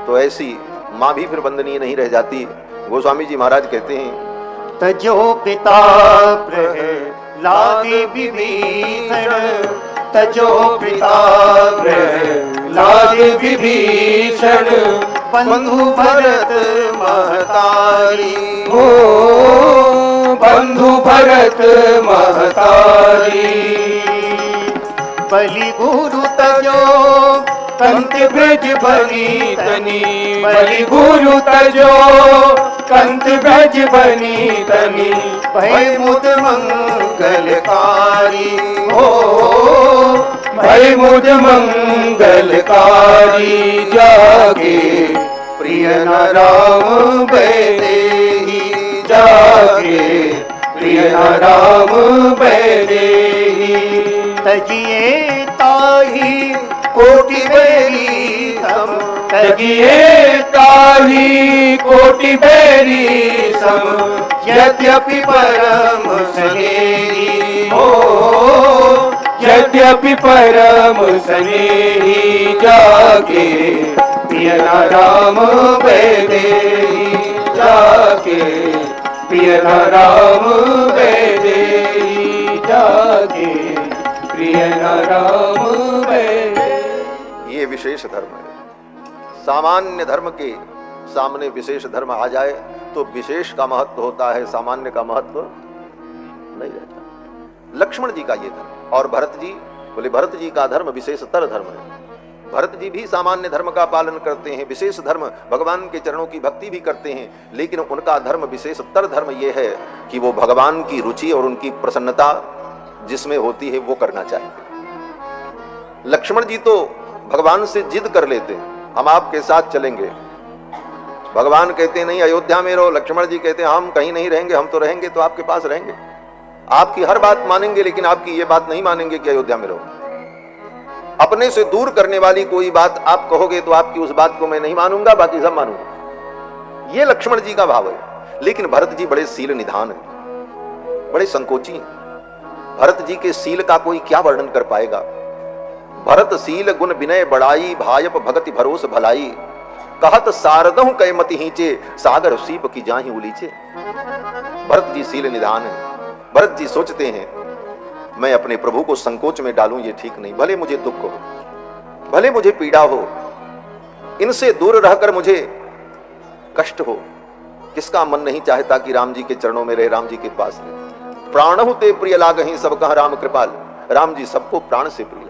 तो ऐसी मां भी फिर वंदनीय नहीं रह जाती। गोस्वामी जी महाराज कहते हैं, तजो पिता प्रहलाद विभीषण, तजो पिता प्रहलाद विभीषण बंधु भरत महतारी हो बंधु भरत महतारी बलि गुरु तजो कंत ब्रज बनी तनी बलि गुरु तजो कंत ब्रज बनी तनी भय मुद मंगलकारी हो भय मुद मंगलकारी जागे प्रिय न राम बैदेही जागे प्रिय न राम बैदेही तजिए ताही कोटि बेरी सम तगिए ताही कोटि बेरी सम यद्यपि परम स्नेही हो यद्यपि परम स्नेही जाके प्रिय न राम बैदेही जाके प्रिय न राम बैदेही जाके प्रिय न राम बैदेही। ये विशेष धर्म है। सामान्य धर्म के सामने विशेष धर्म आ जाए तो विशेष का महत्व होता है, सामान्य का महत्व नहीं रहता। लक्ष्मण जी का ये धर्म और भरत जी बोले भरत जी का धर्म विशेषतर धर्म है। भरत जी भी सामान्य धर्म का पालन करते हैं, विशेष धर्म भगवान के चरणों की भक्ति भी करते हैं, लेकिन उनका धर्म विशेषतर धर्म ये है कि वो भगवान की रुचि और उनकी प्रसन्नता जिसमें होती है वो करना चाहते। लक्ष्मण जी तो भगवान से जिद कर लेते हैं, हम आपके साथ चलेंगे। भगवान कहते नहीं अयोध्या में रहो, लक्ष्मण जी कहते हैं हम कहीं नहीं रहेंगे, हम तो रहेंगे तो आपके पास रहेंगे, आपकी हर बात मानेंगे, लेकिन आपकी ये बात नहीं मानेंगे कि अयोध्या में रहो। अपने से दूर करने वाली कोई बात आप कहोगे तो आपकी उस बात को मैं नहीं मानूंगा, बाकी सब मानूंगा। ये लक्ष्मण जी का भाव है। लेकिन भरत जी बड़े सील निधान है, बड़े संकोची हैं। भरत जी के सील का कोई क्या वर्णन कर पाएगा। भरत सील गुण विनय बड़ाई, भायप भगति भरोस भलाई, कहत सारदहु कै मति हींचे, सागर सीप की जाहि उलीचे। भरत जी सील निधान है। भरत जी सोचते हैं मैं अपने प्रभु को संकोच में डालूं ये ठीक नहीं, भले मुझे दुख हो, भले मुझे पीड़ा हो, इनसे दूर रहकर मुझे कष्ट हो। किसका मन नहीं चाहता कि राम जी के चरणों में रहे, राम जी के पास रहे। प्राणहु ते प्रिय लागहि सब कह राम कृपाल। राम जी सबको प्राण से प्रिय।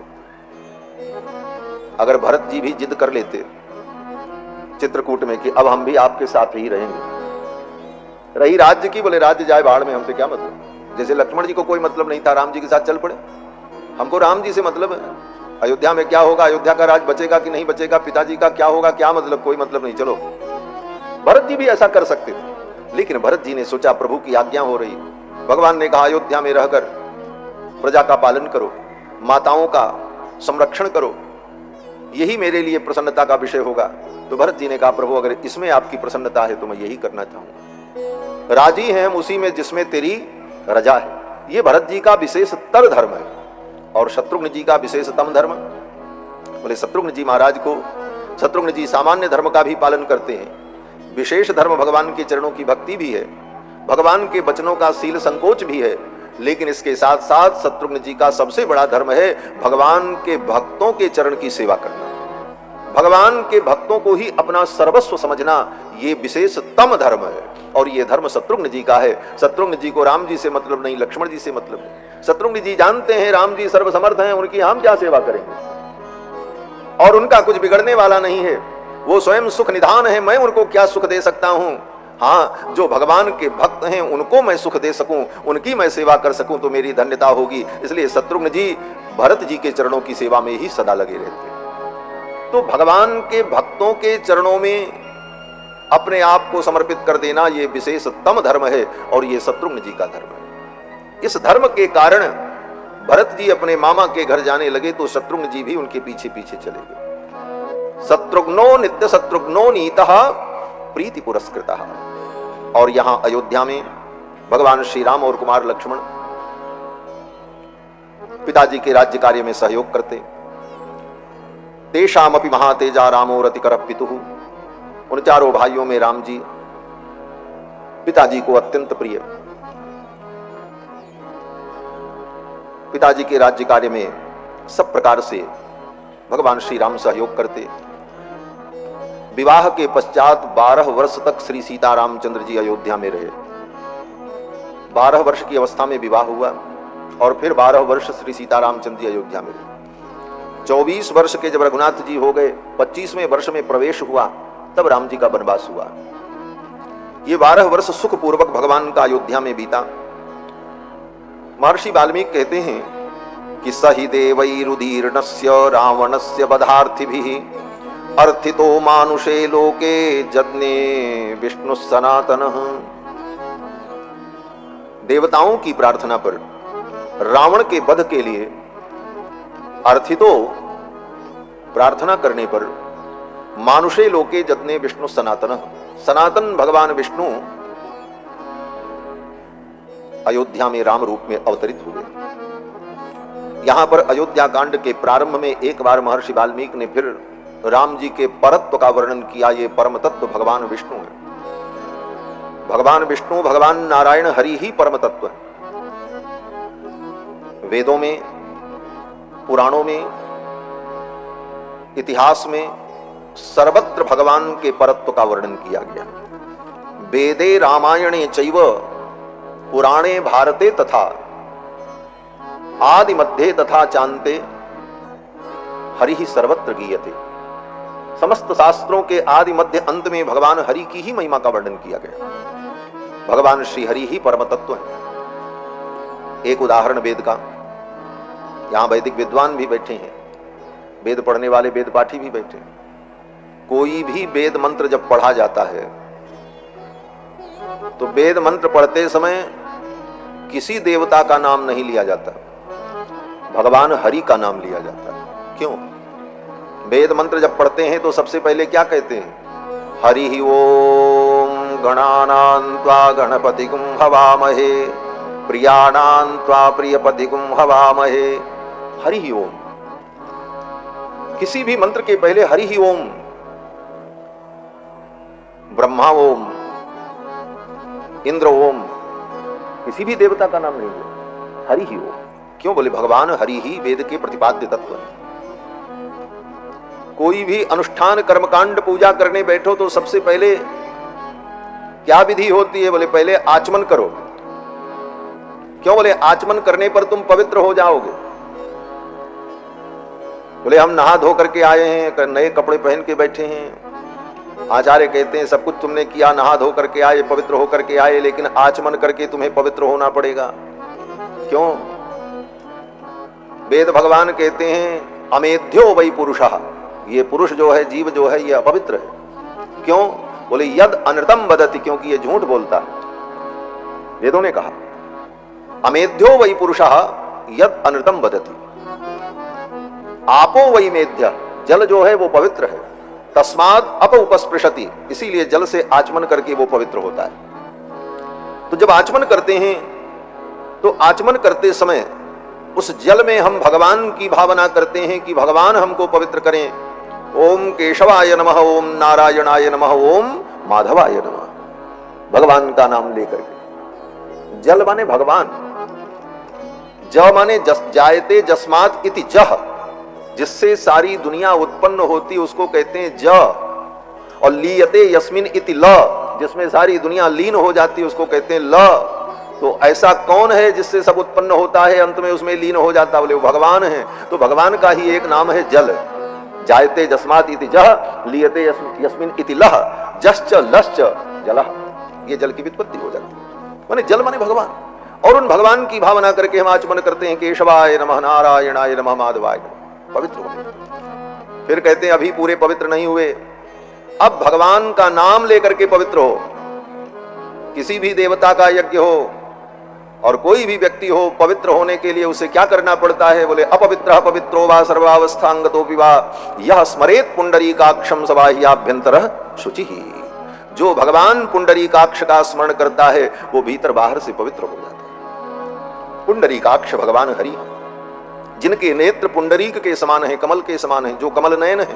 अगर भरत जी भी जिद कर लेते चित्रकूट में कि अब हम भी आपके साथ ही रहेंगे, रही राज्य की, बोले राज्य जाए बाढ़ में, हमसे क्या मतलब। जैसे लक्ष्मण जी को कोई मतलब नहीं था, राम जी के साथ चल पड़े, हमको राम जी से मतलब है। अयोध्या में क्या होगा, अयोध्या का राज बचेगा कि नहीं बचेगा, पिताजी का क्या होगा, क्या मतलब, कोई मतलब नहीं, चलो। भरत जी भी ऐसा कर सकते थे, लेकिन भरत जी ने सोचा प्रभु की आज्ञा हो रही, भगवान ने कहा अयोध्या में रहकर प्रजा का पालन करो, माताओं का संरक्षण करो, यही मेरे लिए प्रसन्नता का विषय होगा। तो भरत जी ने कहा प्रभु अगर इसमें आपकी प्रसन्नता है तो मैं यही करना चाहूंगा। राजी हैं हम उसी में जिसमें तेरी रजा है। ये भरत जी का विशेषतर धर्म है। और शत्रुघ्न जी का विशेषतम धर्म, बोले शत्रुघ्न जी महाराज को, शत्रुघ्न जी सामान्य धर्म का भी पालन करते हैं, विशेष धर्म भगवान के चरणों की भक्ति भी है, भगवान के वचनों का सील संकोच भी है, लेकिन इसके साथ साथ शत्रुघ्न जी का सबसे बड़ा धर्म है भगवान के भक्तों के चरण की सेवा करना, भगवान के भक्तों को ही अपना सर्वस्व समझना। ये विशेषतम धर्म है और ये धर्म शत्रुघ्न जी का है। शत्रुघ्न जी को राम जी से मतलब नहीं, लक्ष्मण जी से मतलब है। शत्रुघ्न जी जानते हैं राम जी सर्वसमर्थ हैं, उनकी हम क्या सेवा करेंगे, और उनका कुछ बिगड़ने वाला नहीं है, वो स्वयं सुख निधान है, मैं उनको क्या सुख दे सकता हूं। हाँ, जो भगवान के भक्त हैं उनको मैं सुख दे सकूं, उनकी मैं सेवा कर सकूं तो मेरी धन्यता होगी। इसलिए शत्रुघ्न जी भरत जी के चरणों की सेवा में ही सदा लगे रहते हैं। तो भगवान के भक्तों के चरणों में अपने आप को समर्पित कर देना ये विशेषतम धर्म है और ये शत्रुघ्न जी का धर्म है। इस धर्म के कारण भरत जी अपने मामा के घर जाने लगे तो शत्रुघ्न जी भी उनके पीछे पीछे चले गए। शत्रुघ्नो नित्य शत्रुघ्नो नीतः प्रीति पुरस्कृतः। और यहां अयोध्या में भगवान श्री राम और कुमार लक्ष्मण पिताजी के राज्य कार्य में सहयोग करते। तेषामपि महातेजा रामो रतिकर पितुः। उन चारों भाइयों में राम जी पिताजी को अत्यंत प्रिय। पिताजी के राज्य कार्य में सब प्रकार से भगवान श्री राम सहयोग करते। विवाह के पश्चात 12 वर्ष तक श्री सीता रामचंद्र जी अयोध्या में रहे। 12 वर्ष की अवस्था में विवाह हुआ और फिर 12 वर्ष श्री सीता रामचंद्र जी अयोध्या में रहे। 24 वर्ष के जब रघुनाथ जी हो गए, 25वें वर्ष में प्रवेश हुआ, तब राम जी का वनवास हुआ। ये 12 वर्ष सुखपूर्वक भगवान का अयोध्या में बीता। महर्षि वाल्मीकि कहते हैं कि सही देवैरुदीर्णस्य रावणस्य वधार्थिभिः अर्थितो मानुषे लोके जज्ञे विष्णु सनातनः। देवताओं की प्रार्थना पर रावण के वध के लिए अर्थितो प्रार्थना करने पर मानुषे लोके जज्ञे विष्णु सनातनः, सनातन भगवान विष्णु अयोध्या में राम रूप में अवतरित हुए। यहां पर अयोध्या कांड के प्रारंभ में एक बार महर्षि वाल्मीकि ने फिर राम जी के परत्व का वर्णन किया। ये परम तत्व भगवान विष्णु है। भगवान विष्णु, भगवान नारायण हरि ही परम तत्व है। वेदों में, पुराणों में, इतिहास में सर्वत्र भगवान के परत्व का वर्णन किया गया। वेदे रामायणे चैव पुराणे भारते तथा आदि मध्य तथा चांते हरि ही सर्वत्र गीयते। समस्त शास्त्रों के आदि मध्य अंत में भगवान हरि की ही महिमा का वर्णन किया गया। भगवान श्री हरि ही परम तत्व है। एक उदाहरण वेद का, यहां वैदिक विद्वान भी बैठे हैं, वेद पढ़ने वाले वेद पाठी भी बैठे हैं। कोई भी वेद मंत्र जब पढ़ा जाता है तो वेद मंत्र पढ़ते समय किसी देवता का नाम नहीं लिया जाता, भगवान हरि का नाम लिया जाता है। क्यों? वेद मंत्र जब पढ़ते हैं तो सबसे पहले क्या कहते हैं? हरि ही ओम गणानां त्वा गणपतिगुं हवामहे प्रियाणां त्वा प्रियपतिगुं हवामहे। हरि ही ओम। किसी भी मंत्र के पहले हरि ही ओम, ब्रह्मा ओम, इंद्र ओम, किसी भी देवता का नाम नहीं है, हरि ही ओम। क्यों? बोले भगवान हरि ही वेद के प्रतिपाद्य तत्व है। कोई भी अनुष्ठान कर्मकांड पूजा करने बैठो तो सबसे पहले क्या विधि होती है? बोले पहले आचमन करो। क्यों? बोले आचमन करने पर तुम पवित्र हो जाओगे। बोले हम नहा धो करके आए हैं, नए कपड़े पहन के बैठे हैं, आचार्य कहते हैं सब कुछ तुमने किया, नहा धो करके आए, पवित्र होकर के आए, लेकिन आचमन करके तुम्हें पवित्र होना पड़ेगा। क्यों? वेद भगवान कहते हैं अमेध्यो वै पुरुषः, ये पुरुष जो है, जीव जो है, ये अपवित्र है। क्यों? बोले यद अनृतम वदति, क्योंकि ये झूठ बोलता है। वेदों ने कहा अमेध्यो वै पुरुषः यद अनृतम वदति। आपो वै मेध्य, जल जो है वो पवित्र है, तस्माद अप उपस्पृशति, इसीलिए जल से आचमन करके वो पवित्र होता है। तो जब आचमन करते हैं तो आचमन करते समय उस जल में हम भगवान की भावना करते हैं कि भगवान हमको पवित्र करें। ओम केशवाय नमः, ओम नारायणाय नमः, ओम माधवाय नमः, भगवान का नाम लेकर के। जल माने भगवान, ज माने जायते जस्मात इति जह, जिससे सारी दुनिया उत्पन्न होती उसको कहते हैं ज। और लीयते यस्मिन इति ल, जिसमें सारी दुनिया लीन हो जाती उसको कहते हैं ल। तो ऐसा कौन है जिससे सब उत्पन्न होता है, अंत में उसमें लीन हो जाता? बोले वो भगवान है। तो भगवान का ही एक नाम है जल। जायते जस्मात इति जह, लीयते यस्मिन इति लह, जश्च लश्च जलः, ये जल की व्युत्पत्ति हो जाती है। माने जल माने भगवान। और उन भगवान की भावना करके हम आचमन करते हैं केशवाय नमः, नारायणाय नमः, माधवाय नमः, पवित्र हो। फिर कहते हैं अभी पूरे पवित्र नहीं हुए, अब भगवान का नाम लेकर के पवित्र हो। किसी भी देवता का यज्ञ हो और कोई भी व्यक्ति हो, पवित्र होने के लिए उसे क्या करना पड़ता है? बोले अपवित्रः पवित्रो वा सर्वावस्थांगतोऽपि वा यह स्मरेत पुंडरीकाक्षं स बाह्याभ्यंतरः शुचिः। जो भगवान पुंडरीकाक्ष का स्मरण करता है वो भीतर बाहर से पवित्र हो जाता है। पुंडरीकाक्ष भगवान हरि, जिनके नेत्र पुंडरीक के समान है, कमल के समान है, जो कमल नयन है,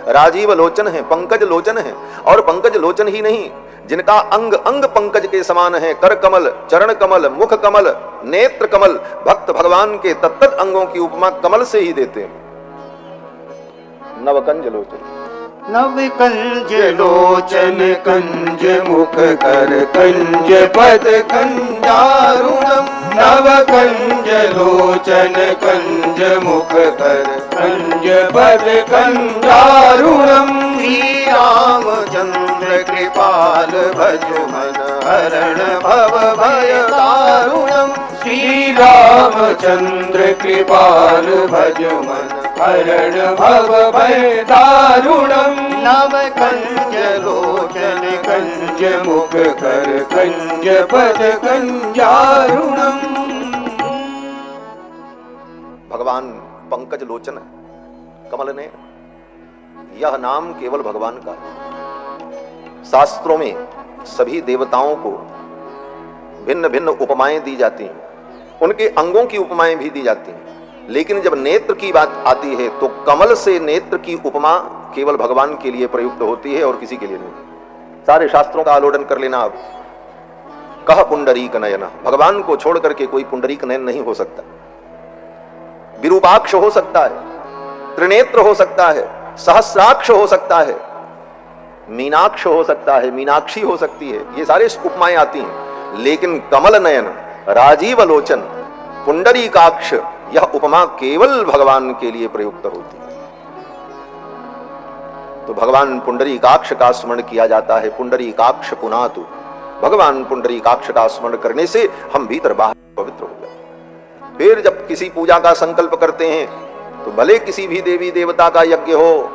राजीव लोचन है, पंकज लोचन है। और पंकज लोचन ही नहीं, जिनका अंग अंग पंकज के समान है, कर कमल, चरण कमल, मुख कमल, नेत्र कमल, भक्त भक्त भगवान के तत्त अंगों की उपमा कमल से ही देते हैं। नवकंज लोचन, नव कंज लोचन कंज मुख कर कंज पद कंजारुणम, नव कंज लोचन कंज मुख कर कंज पद कंजारुणम, श्री रामचंद्र कृपाल भज मन हरण भव भय दारुणम, श्री रामचंद्र कृपाल भज मन हरण भव भय दारुणम, नव कंज लोचन कंज मुख कर कंज पद कंजारुणम। भगवान पंकज लोचन है, कमल ने, यह नाम केवल भगवान का है। शास्त्रों में सभी देवताओं को भिन्न भिन्न उपमाएं दी जाती हैं, उनके अंगों की उपमाएं भी दी जाती हैं, लेकिन जब नेत्र की बात आती है तो कमल से नेत्र की उपमा केवल भगवान के लिए प्रयुक्त होती है और किसी के लिए नहीं। सारे शास्त्रों का आलोडन कर लेना आप। कह पुंडरीक नयन, भगवान को छोड़ करके कोई पुंडरीक नयन नहीं हो सकता। विरूपाक्ष हो सकता है, त्रिनेत्र हो सकता है, सहस्राक्ष हो सकता है, मीनाक्ष हो सकता है, मीनाक्षी हो सकती है, ये सारे उपमाएं आती हैं, लेकिन कमल नयन, राजीव लोचन, पुंडरीकाक्ष, यह उपमा केवल भगवान के लिए प्रयुक्त होती है। तो भगवान पुंडरीकाक्ष का स्मरण किया जाता है। पुंडरीकाक्ष पुनातु, भगवान पुंडरीकाक्ष का स्मरण करने से हम भीतर बाहर पवित्र हो जाते। फिर जब किसी पूजा का संकल्प करते हैं तो भले किसी भी देवी देवता का यज्ञ हो,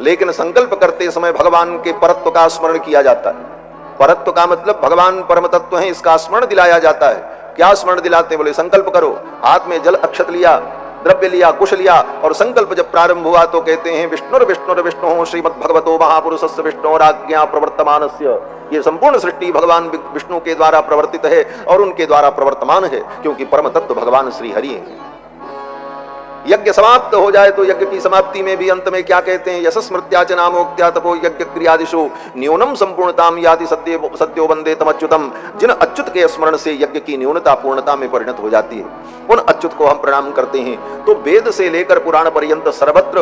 लेकिन संकल्प करते समय भगवान के परत्व का स्मरण किया जाता है। परत्व का मतलब भगवान परम तत्व है, इसका स्मरण दिलाया जाता है। क्या स्मरण दिलाते? बोले संकल्प करो, हाथ में जल अक्षत लिया, द्रव्य लिया, कुश लिया, और संकल्प जब प्रारंभ हुआ तो कहते हैं विष्णु श्रीमद् भगवतो महापुरुषस्य विष्णोराज्ञा प्रवर्तमानस्य। ये संपूर्ण सृष्टि भगवान विष्णु के द्वारा प्रवर्तित है और उनके द्वारा प्रवर्तमान है, क्योंकि परम तत्व भगवान श्री हरि हैं। यज्ञ समाप्त हो जाए तो यज्ञ की समाप्ति में भी अंत में क्या कहते हैं? यशस्मृत्या च नामोक्त्या तपो यज्ञ क्रियादिषु न्यूनम संपूर्णताम याति सद्यो वंदे तम अच्युतम। जिन अच्युत के स्मरण से यज्ञ की न्यूनता पूर्णता में परिणत हो जाती है, उन अच्युत को हम प्रणाम करते हैं। तो वेद से लेकर पुराण पर्यंत सर्वत्र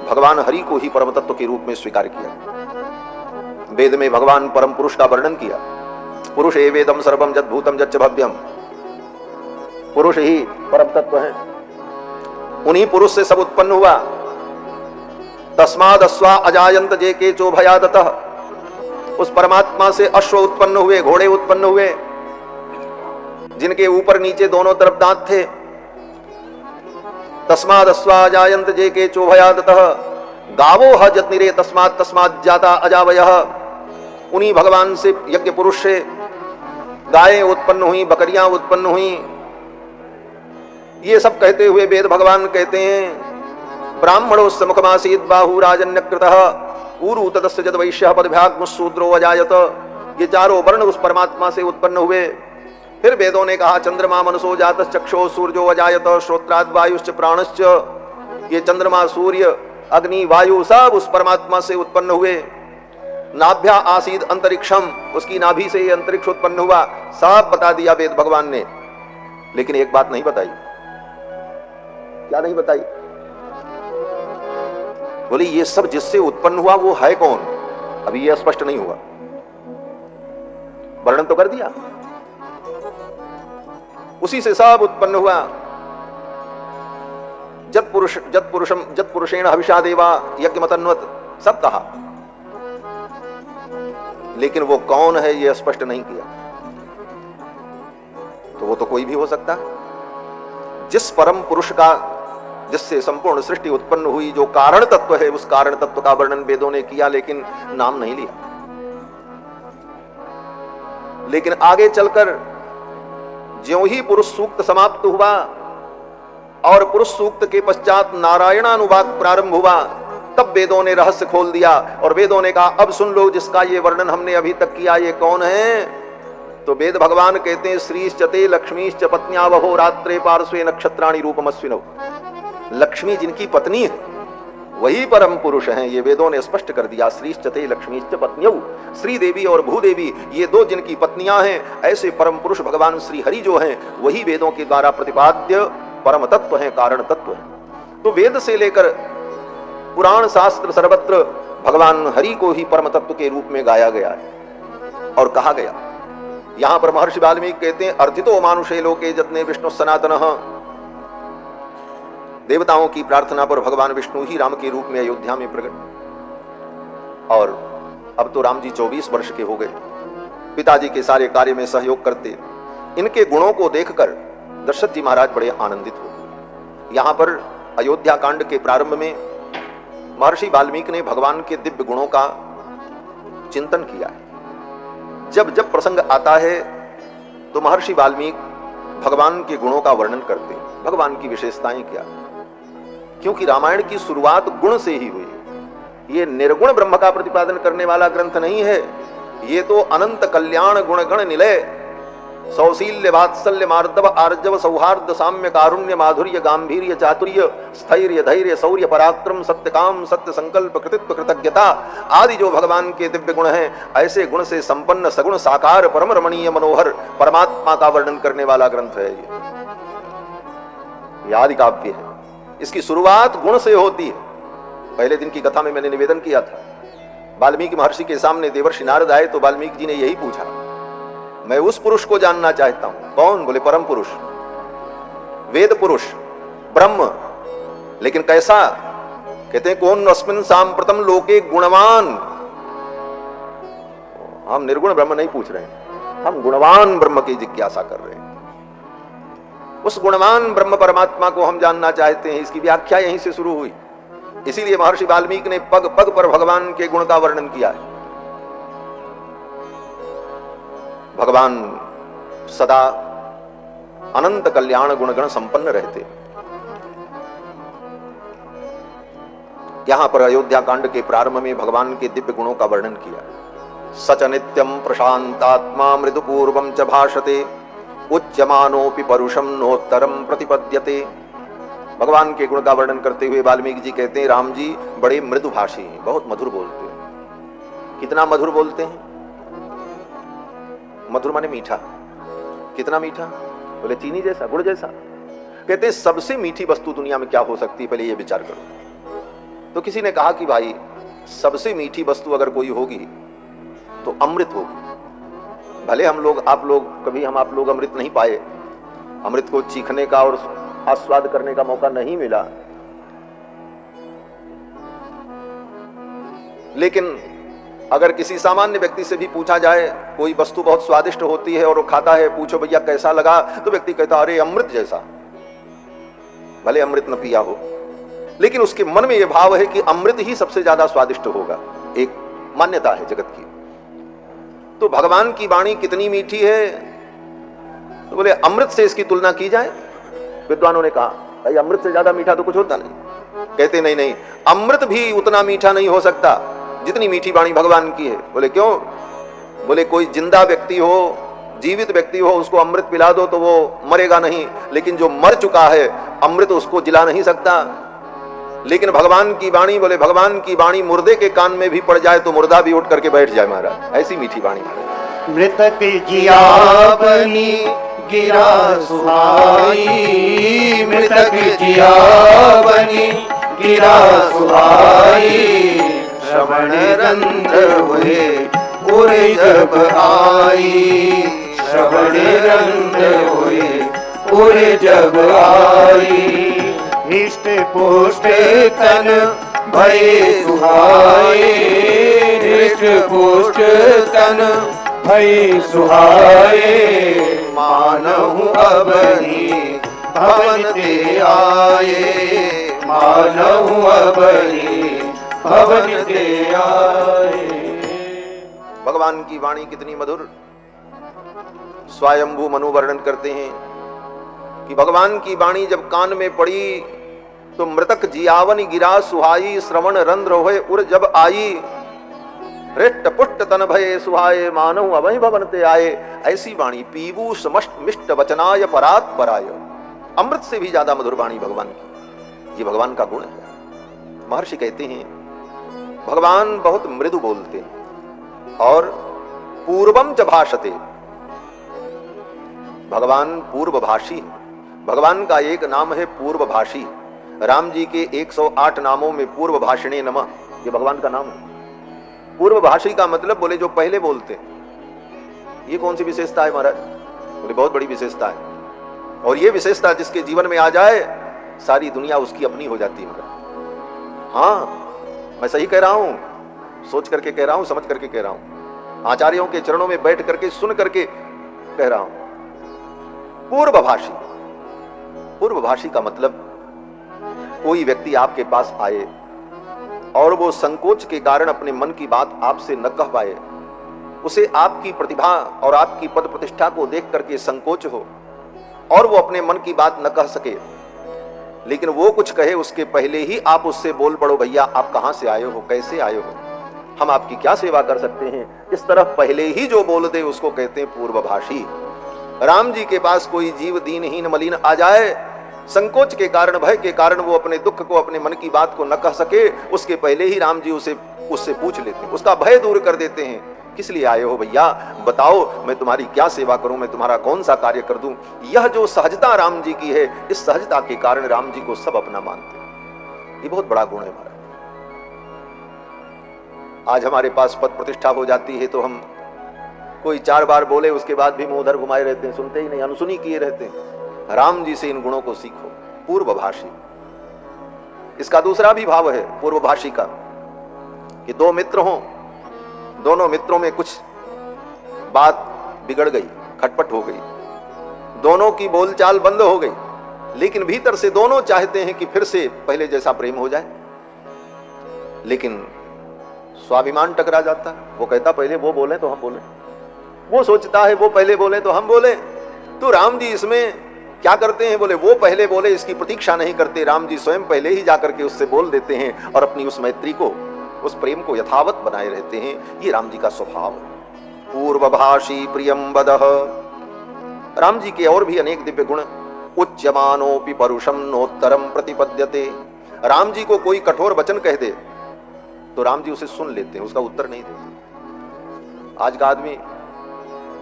भगवान हरि को ही परम तत्व के रूप में स्वीकार किया। वेद में भगवान परम पुरुष का वर्णन किया। पुरुष ए वेदम सर्वम जद्भूतम जच्च भव्यम, पुरुष ही परम तत्व है, उन्हीं पुरुष से सब उत्पन्न हुआ। तस्माद अश्वा अजायंत जे के चोभयादतः, उस परमात्मा से अश्व उत्पन्न हुए, घोड़े उत्पन्न हुए, जिनके ऊपर नीचे दोनों तरफ दांत थे। तस्माद अश्वा अजायंत जे के चोभयादतः गावो ह जत्निरे तस्माद तस्माद जाता अजावयः। उन्हीं भगवान से यज्ञ पुरुष से गायें उत्पन्न हुई, बकरियां उत्पन्न हुई। ये सब कहते हुए वेद भगवान कहते हैं ब्राह्मणोस्य मुखमासीद बाहु राजन्यकृतः ऊरु तदस्य जद वैश्यः पदभ्याग्मुशूद्रो अजायत। ये चारों वर्ण उस परमात्मा से उत्पन्न हुए। फिर वेदों ने कहा चंद्रमा मनसो जातश्च चक्षो सूर्यो अजायत श्रोत्राद वायुश्च प्राणश्च। ये चंद्रमा, सूर्य, अग्नि, वायु सब उस परमात्मा से उत्पन्न हुए। नाभ्या आसीद अंतरिक्षम, उसकी नाभि से ये अंतरिक्ष उत्पन्न हुआ। सब बता दिया वेद भगवान ने, लेकिन एक बात नहीं बताई। क्या नहीं बताई? बोले ये सब जिससे उत्पन्न हुआ वो है कौन? अभी ये स्पष्ट नहीं हुआ। वर्णन तो कर दिया, उसी से सब उत्पन्न हुआ। जत पुरुषेण हविषा देवा यज्ञमतन्वत, सब कहा, लेकिन वो कौन है ये स्पष्ट नहीं किया। तो वो तो कोई भी हो सकता है। जिस परम पुरुष का, जिससे संपूर्ण सृष्टि उत्पन्न हुई, जो कारण तत्व है, उस कारण तत्व का वर्णन वेदों ने किया, लेकिन नाम नहीं लिया। लेकिन आगे चलकर ज्यों ही पुरुष सूक्त समाप्त हुआ और पुरुष सूक्त के पश्चात नारायणानुवाद प्रारंभ हुआ, तब वेदों ने रहस्य खोल दिया और वेदों ने कहा अब सुन लो, जिसका ये वर्णन हमने अभी तक किया ये कौन है? तो वेद भगवान कहते हैं श्रीश्चते लक्ष्मीश्च पत्न्यावहो रात्रे पार्श्वे नक्षत्राणि रूपमस्विनौ। लक्ष्मी जिनकी पत्नी है वही परम पुरुष हैं। ये वेदों ने स्पष्ट कर दिया। श्रीश्चते लक्ष्मीश्च पत्न्यौ, श्री देवी और भूदेवी ये दो जिनकी पत्नियां हैं, ऐसे परम पुरुष भगवान श्री हरि जो हैं वही वेदों के द्वारा प्रतिपाद्य परम तत्व हैं, कारण तत्व हैं। तो वेद से लेकर पुराण शास्त्र सर्वत्र भगवान हरि को ही परम तत्व के रूप में गाया गया है और कहा गया। यहां पर महर्षि वाल्मीकि कहते हैं अर्थितो मानुषे लोके जतने विष्णु सनातनः। देवताओं की प्रार्थना पर भगवान विष्णु ही राम के रूप में अयोध्या में प्रकट। और अब तो राम जी 24 वर्ष के हो गए, पिताजी के सारे कार्य में सहयोग करते। इनके गुणों को देखकर दशरथ जी महाराज बड़े आनंदित हो। यहां पर अयोध्या कांड के प्रारंभ में महर्षि वाल्मीकि ने भगवान के दिव्य गुणों का चिंतन किया है। जब जब प्रसंग आता है तो महर्षि वाल्मीकि भगवान के गुणों का वर्णन करते हैं, भगवान की विशेषताएं क्या, क्योंकि रामायण की शुरुआत गुण से ही हुई। ये निर्गुण ब्रह्म का प्रतिपादन करने वाला ग्रंथ नहीं है, ये तो अनंत कल्याण गुण गण निलय सौशील्य वात्सल्य मार्दव आर्जव सौहार्द साम्य कारुण्य माधुर्य गांभीर्य चातुर्य स्थैर्य धैर्य शौर्य पराक्रम सत्य काम सत्य संकल्प कृतित्व कृतज्ञता आदि जो भगवान के दिव्य गुण हैं, ऐसे गुण से संपन्न सगुण साकार परम रमणीय मनोहर परमात्मा का वर्णन करने वाला ग्रंथ है। ये आदि काव्य है। इसकी शुरुआत गुण से होती है। पहले दिन की कथा में मैंने निवेदन किया था, वाल्मीकि महर्षि के सामने देवर्षि नारद आए तो वाल्मीकि जी ने यही पूछा, मैं उस पुरुष को जानना चाहता हूं। कौन? बोले परम पुरुष, वेद पुरुष, ब्रह्म। लेकिन कैसा? कहते हैं कौन अस्मिन् सांप्रतम लोके गुणवान। हम निर्गुण ब्रह्म नहीं पूछ रहे हैं, हम गुणवान ब्रह्म की जिज्ञासा कर रहे हैं। उस गुणवान ब्रह्म परमात्मा को हम जानना चाहते हैं। इसकी व्याख्या यहीं से शुरू हुई। इसीलिए महर्षि वाल्मीकि ने पग पग पर भगवान के गुण का वर्णन किया है। भगवान सदा अनंत कल्याण गुणगण संपन्न रहते। यहां पर अयोध्या कांड के प्रारंभ में भगवान के दिव्य गुणों का वर्णन किया। सच नित्यम प्रशांतात्मा मृदुपूर्वम च भाषते उच्यमानोपि परुषम नोत्तरम प्रतिपद्यते। भगवान के गुण का वर्णन करते हुए वाल्मीकि जी कहते हैं राम जी बड़े मृदुभाषी हैं, बहुत मधुर बोलते हैं। कितना मधुर बोलते हैं? मधुर माने मीठा। कितना मीठा? बोले चीनी जैसा, गुड़ जैसा। कहते हैं सबसे मीठी वस्तु दुनिया में क्या हो सकती है, पहले ये विचार करो। तो किसी ने कहा कि भाई सबसे मीठी वस्तु अगर कोई होगी तो अमृत होगी। भले हम लोग आप लोग अमृत नहीं पाए, अमृत को चीखने का और आस्वाद करने का मौका नहीं मिला, लेकिन अगर किसी सामान्य व्यक्ति से भी पूछा जाए कोई वस्तु बहुत स्वादिष्ट होती है और वो खाता है, पूछो भैया कैसा लगा, तो व्यक्ति कहता अरे अमृत जैसा। भले अमृत न पिया हो, लेकिन उसके मन में यह भाव है कि अमृत ही सबसे ज्यादा स्वादिष्ट होगा। एक मान्यता है जगत की। तो भगवान की वाणी कितनी मीठी है, तो बोले अमृत से इसकी तुलना की जाए। विद्वानों ने कहा भाई अमृत से ज्यादा मीठा तो कुछ होता नहीं। कहते नहीं नहीं, अमृत भी उतना मीठा नहीं हो सकता जितनी मीठी वाणी भगवान की है। बोले क्यों? बोले कोई जिंदा व्यक्ति हो, जीवित व्यक्ति हो, उसको अमृत पिला दो तो वो मरेगा नहीं, लेकिन जो मर चुका है अमृत उसको जिला नहीं सकता। लेकिन भगवान की वाणी, बोले भगवान की वाणी मुर्दे के कान में भी पड़ जाए तो मुर्दा भी उठ करके बैठ जाए महाराज, ऐसी मीठी वाणी। मृतक जियावनी गिरा सुहाई, मृतक जियावनी गिरा सुहाई, श्रवण रंध्र हुए उरे जब आई, श्रवण रंध्र हुए उरे जब आई, हिष्ट पुष्ट तन भये सुहाए, हिष्ट पुष्ट तन भये सुहाए, मानहु अबनी भवन ते आए, मानहु अबनी भवन ते आए। भगवान की वाणी कितनी मधुर। स्वयंभू मनु वर्णन करते हैं कि भगवान की वाणी जब कान में पड़ी तो मृतक जियावन गिरा सुहाई, श्रवण रंध्र होए उर जब आई, हृष्ट पुष्ट तन भये सुहाए, मानव अवहि भवन ते आए। ऐसी वाणी पीवू समष्ट मिष्ट वचनाय परात पराय। अमृत से भी ज्यादा मधुर वाणी भगवान की। ये भगवान का गुण है। महर्षि कहते हैं भगवान बहुत मृदु बोलते हैं और पूर्वम च भाषते, भगवान पूर्वभाषी है। भगवान का एक नाम है पूर्वभाषी। राम जी के 108 नामों में पूर्वभाषिणे नमः, ये भगवान का नाम है। पूर्वभाषी का मतलब बोले जो पहले बोलते हैं। ये कौन सी विशेषता है महाराज? बोले बहुत बड़ी विशेषता है, और ये विशेषता जिसके जीवन में आ जाए सारी दुनिया उसकी अपनी हो जाती है महाराज। हाँ, मैं सही कह रहा हूं, सोच करके कह रहा हूं, समझ करके कह रहा हूं, आचार्यों के चरणों में बैठ करके सुन करके कह रहा हूं। पूर्वभाषी, पूर्वभाषी का मतलब कोई व्यक्ति आपके पास आए और वो संकोच के कारण अपने मन की बात आपसे न कह पाए, उसे आपकी प्रतिभा और आपकी पद प्रतिष्ठा को देख करके संकोच हो और वो अपने मन की बात न कह सके, लेकिन वो कुछ कहे उसके पहले ही आप उससे बोल पड़ो, भैया आप कहां से आए हो, कैसे आए हो, हम आपकी क्या सेवा कर सकते हैं, इस तरफ पहले ही जो बोल दे उसको कहते हैं पूर्वभाषी। राम जी के पास कोई जीव दीनहीन मलिन आ जाए, संकोच के कारण, भय के कारण वो अपने दुख को, अपने मन की बात को न कह सके, उसके पहले ही राम जी उससे पूछ लेते हैं, उसका भय दूर कर देते हैं। किस लिए आए हो भैया, बताओ मैं तुम्हारी क्या सेवा करूं, मैं तुम्हारा कौन सा कार्य कर दूं। यह जो सहजता राम जी की है, इस सहजता के कारण राम जी को सब अपना मानते हैं। ये बहुत बड़ा गुण है हमारा। आज हमारे पास पद प्रतिष्ठा हो जाती है तो हम कोई 4 बार बोले उसके बाद भी मुंह उधर घुमाए रहते हैं, सुनते ही नहीं, अनसुनी किए रहते हैं। राम जी से इन गुणों को सीखो। पूर्वभाषी, इसका दूसरा भी भाव है पूर्वभाषी का कि 2 मित्र हों, दोनों मित्रों में कुछ बात बिगड़ गई, खटपट हो गई, दोनों की बोलचाल बंद हो गई, लेकिन भीतर से दोनों चाहते हैं कि फिर से पहले जैसा प्रेम हो जाए, लेकिन स्वाभिमान टकरा जाता है। वो कहता पहले वो बोले तो हम बोले, वो सोचता है वो पहले बोले तो हम बोले। तो राम जी इसमें क्या करते हैं, बोले वो पहले बोले इसकी प्रतीक्षा नहीं करते, राम जी स्वयं पहले ही जाकर के उससे बोल देते हैं और अपनी उस मैत्री को, उस प्रेम को यथावत बनाए रहते हैं। ये राम जी का स्वभाव है। पूर्वभाषी प्रियम वदः। राम जी के और भी अनेक दिव्य गुण। उच्यमानोपि परुषम नोत्तरम प्रतिपद्यते। राम जी को कोई कठोर वचन कह दे तो राम जी उसे सुन लेते हैं, उसका उत्तर नहीं देते। आज का आदमी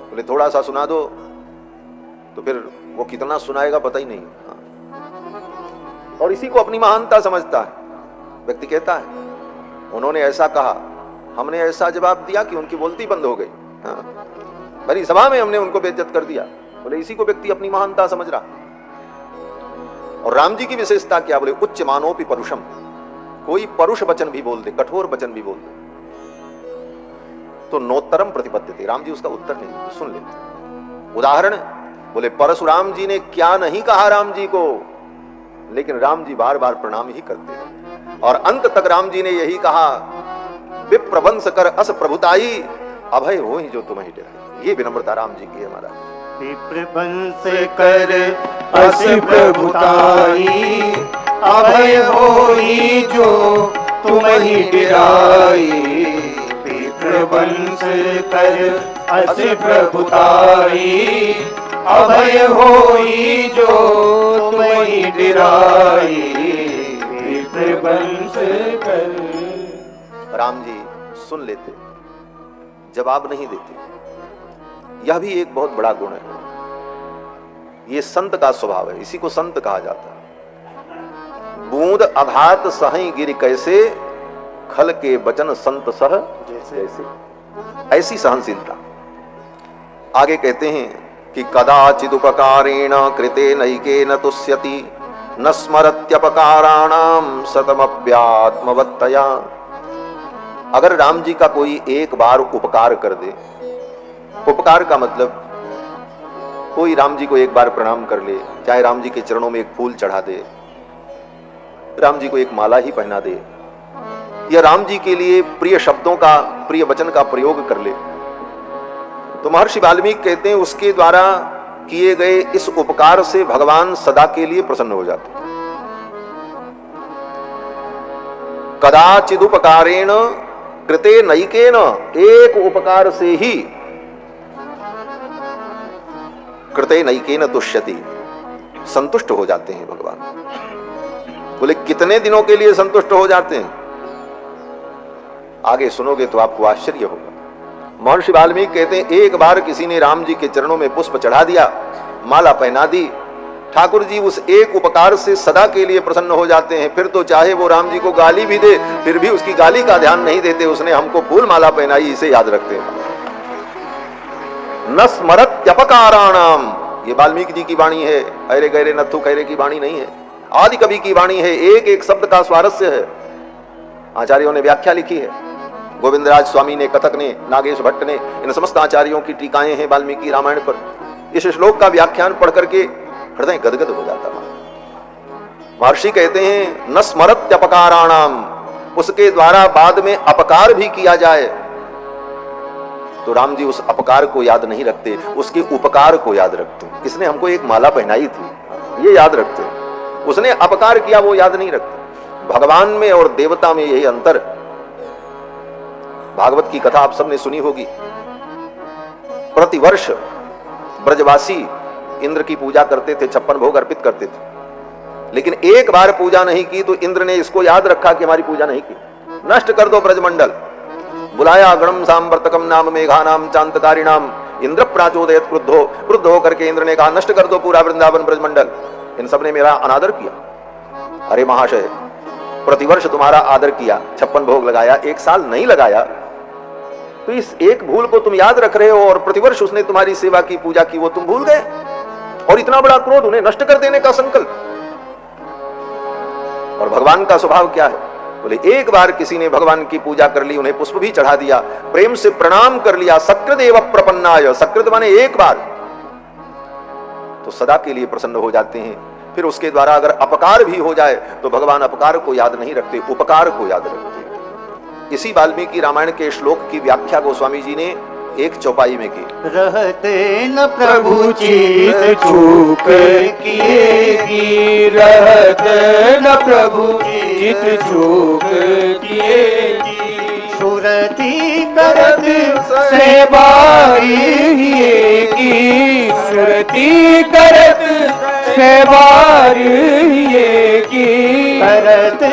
बोले थोड़ा सा सुना दो तो फिर वो कितना सुनाएगा पता ही नहीं। और इसी को अपनी महानता समझता है। व्यक्ति कहता है उन्होंने ऐसा कहा, हमने ऐसा जवाब दिया कि उनकी बोलती बंद हो गई, भरी सभा में हमने उनको बेइज्जत कर दिया। बोले इसी को व्यक्ति अपनी महानता समझ रहा। और राम जी की विशेषता क्या, बोले उच्च मानोपि परुषम। कोई परुष वचन भी बोल दे, कठोर वचन भी बोल दे तो नोत्तरम प्रतिपद्यते, राम जी उसका उत्तर नहीं, सुन लेते। उदाहरण, बोले परशुराम जी ने क्या नहीं कहा राम जी को, लेकिन राम जी बार बार प्रणाम ही करते हैं। और अंत तक राम जी ने यही कहा, विप्रवंश कर अस प्रभुताई, अभय हो ही जो तुम्हें डराई। ये विनम्रता राम जी की है महाराज। विप्रवंश कर अस प्रभुताई, अभय होई जो तुम्हि डराई। विप्रवंश कर अस प्रभुताई, अभय होई जो तुम्हि डराई। विप्रवंश कर। राम जी सुन लेते, जवाब नहीं देते। यह भी एक बहुत बड़ा गुण है। ये संत का स्वभाव है, इसी को संत कहा जाता है। बूंद अघात सही गिर कैसे, खल के वचन संत सह जैसे। ऐसी सहनशीलता। आगे कहते हैं कि कदाचिद उपकारेण कृते नैकेन तुष्यति, न स्मरत्यपकाराणाम शतमप्यात्मवत्तया। अगर राम जी का कोई एक बार उपकार कर दे, उपकार का मतलब कोई राम जी को एक बार प्रणाम कर ले, चाहे राम जी के चरणों में एक फूल चढ़ा दे, राम जी को एक माला ही पहना दे, या राम जी के लिए प्रिय शब्दों का, प्रिय वचन का प्रयोग कर ले, तो महर्षि वाल्मीकि कहते हैं उसके द्वारा किए गए इस उपकार से भगवान सदा के लिए प्रसन्न हो जाते हैं। कदाचिद उपकारेण कृते नैकेन, एक उपकार से ही कृते नैकेन तुष्यति, संतुष्ट हो जाते हैं भगवान। बोले कितने दिनों के लिए संतुष्ट हो जाते हैं? आगे सुनोगे तो आपको आश्चर्य होगा। महर्षि वाल्मीकि कहते हैं एक बार किसी ने राम जी के चरणों में पुष्प चढ़ा दिया, माला पहना दी, ठाकुर जी उस एक उपकार से सदा के लिए प्रसन्न हो जाते हैं। फिर तो चाहे वो राम जी को गाली भी दे, फिर भी उसकी गाली का ध्यान नहीं देते, उसने हमको फूल माला पहनाई, इसे याद रखते हैं। न स्मरत्यपकाराणाम, ये वाल्मीकि जी की वाणी है, अरे गहरे नथु खैरे की वाणी नहीं है, आदि कवि की वाणी है। एक एक शब्द का स्वारस्य है। आचार्यों ने व्याख्या लिखी है, गोविंदराज स्वामी ने, कथक ने, नागेश भट्ट ने, इन समस्त आचार्यों की टीकाएं हैं वाल्मीकि रामायण पर। इस श्लोक का व्याख्यान पढ़ करके हृदय गदगद हो जाता है। महर्षि कहते हैं न स्मरत्यपकाराणाम, उसके द्वारा बाद में अपकार भी किया जाए तो राम जी उस अपकार को याद नहीं रखते, उसके उपकार को याद रखते हैं। इसने हमको एक माला पहनाई थी, ये याद रखते हैं। उसने अपकार किया, वो याद नहीं रखते। भगवान में और देवता में यही अंतर। भागवत की कथा आप सबने सुनी होगी। प्रतिवर्ष ब्रजवासी इंद्र की पूजा करते थे, 56 भोग अर्पित करते थे, लेकिन एक बार पूजा नहीं की तो इंद्र ने इसको याद रखा कि हमारी पूजा नहीं की, नष्ट कर दो ब्रजमंडल। बुलाया गणम सांवर्तकम नाम मेघानाम चांतकारिणाम, इंद्र प्राचोदयत क्रुद्धो, क्रुद्ध होकर के इंद्र ने कहा नष्ट कर दो पूरा वृंदावन ब्रजमंडल। इन सब ने मेरा अनादर किया। अरे महाशय, प्रतिवर्ष तुम्हारा आदर किया, 56 भोग लगाया, एक साल नहीं लगाया, तो इस एक भूल को तुम याद रख रहे हो, और प्रतिवर्ष उसने तुम्हारी सेवा की, पूजा की, वो तुम भूल गए, और इतना बड़ा क्रोध, उन्हें नष्ट कर देने का संकल्प। और भगवान का स्वभाव क्या है? बोले एक बार किसी ने भगवान की पूजा कर ली, उन्हें पुष्प भी चढ़ा दिया, प्रेम से प्रणाम कर लिया, सकृदेव प्रपन्नाय, सकृत माने एक बार, तो सदा के लिए प्रसन्न हो जाते हैं। फिर उसके द्वारा अगर अपकार भी हो जाए तो भगवान अपकार को याद नहीं रखते, उपकार को याद रखते हैं। इसी वाल्मीकि रामायण के श्लोक की व्याख्या गोस्वामी जी ने एक चौपाई में की। रहते न प्रभु चित चूक किएगी, रहते न प्रभु चित चूक किएगी, सुरति करत सेवारी की, सुरति करत सेवारी की, करत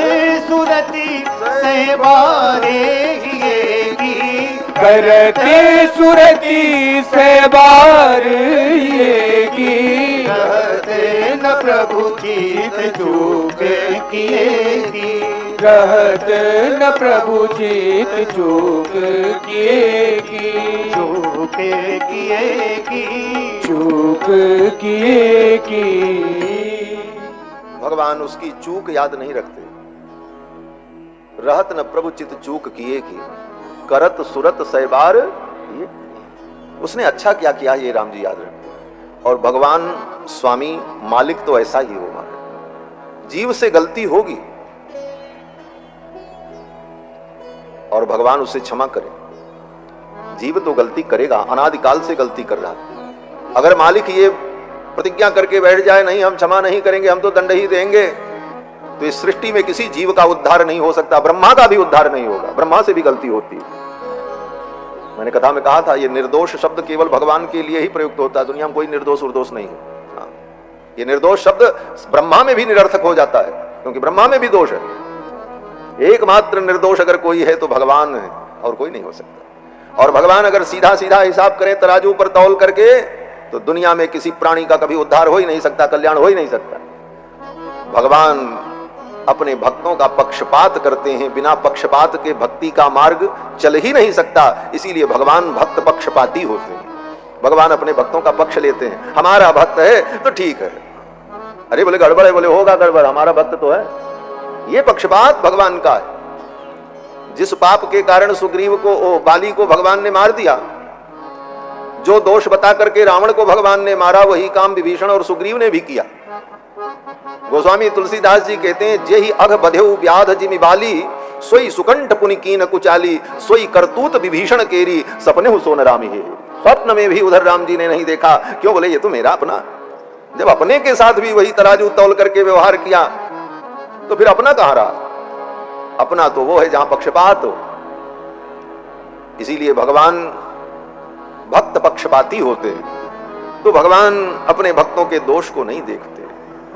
सुरति सेवारे करते सुरति सेवार की, रहते न प्रभु चित चूक किएगी, रहते न प्रभु चित चूक किएगी, चूक किएगी, चूक किएगी। भगवान उसकी चूक याद नहीं रखते। रहत न प्रभु चित चूक किएगी, करत सुरत सैबार, उसने अच्छा क्या किया ये राम जी याद रखते। और भगवान स्वामी मालिक तो ऐसा ही हो, जीव से गलती होगी और भगवान उसे क्षमा करे। जीव तो गलती करेगा, अनादिकाल से गलती कर रहा है। अगर मालिक ये प्रतिज्ञा करके बैठ जाए नहीं हम क्षमा नहीं करेंगे, हम तो दंड ही देंगे, तो इस सृष्टि में किसी जीव का उद्धार नहीं हो सकता, ब्रह्मा का भी उद्धार नहीं होगा। ब्रह्मा से भी गलती होती है। मैंने कथा में कहा था ये निर्दोष शब्द केवल भगवान के लिए ही प्रयुक्त होता है, दुनिया में कोई निर्दोष उर्दोष नहीं है। हाँ, ये निर्दोष शब्द ब्रह्मा में भी निरर्थक हो जाता है, क्योंकि ब्रह्मा में भी दोष है। एकमात्र निर्दोष अगर कोई है तो भगवान है, और कोई नहीं हो सकता। और भगवान अगर सीधा सीधा हिसाब करें तराजू पर तौल करके, तो दुनिया में किसी प्राणी का कभी उद्धार हो ही नहीं सकता, कल्याण हो ही नहीं सकता। भगवान अपने भक्तों का पक्षपात करते हैं, बिना पक्षपात के भक्ति का मार्ग चल ही नहीं सकता। इसीलिए भगवान भक्त पक्षपाती होते हैं। भगवान अपने भक्तों का पक्ष लेते हैं। हमारा भक्त है तो ठीक है, अरे बोले गड़बड़ है, बोले होगा गड़बड़, हमारा भक्त तो है। ये पक्षपात भगवान का है। जिस पाप के कारण सुग्रीव को, बाली को भगवान ने मार दिया, जो दोष बता करके रावण को भगवान ने मारा, वही काम विभीषण और सुग्रीव ने भी किया। गोस्वामी तुलसीदास जी कहते हैं जेहि अघ बधेउ व्याध जिमि बाली, सोई सुकंठ पुनि कीन कुचाली, सोई करतूत विभीषण केरी, सपने हु सोन रामी है। स्वप्न में भी उधर राम जी ने नहीं देखा। क्यों? बोले ये तो मेरा अपना। जब अपने के साथ भी वही तराजू तौल करके व्यवहार किया तो फिर अपना कहां रहा? अपना तो वो है जहां पक्षपात हो। इसीलिए भगवान भक्त पक्षपाती होते हैं, तो भगवान अपने भक्तों के दोष को नहीं देखते।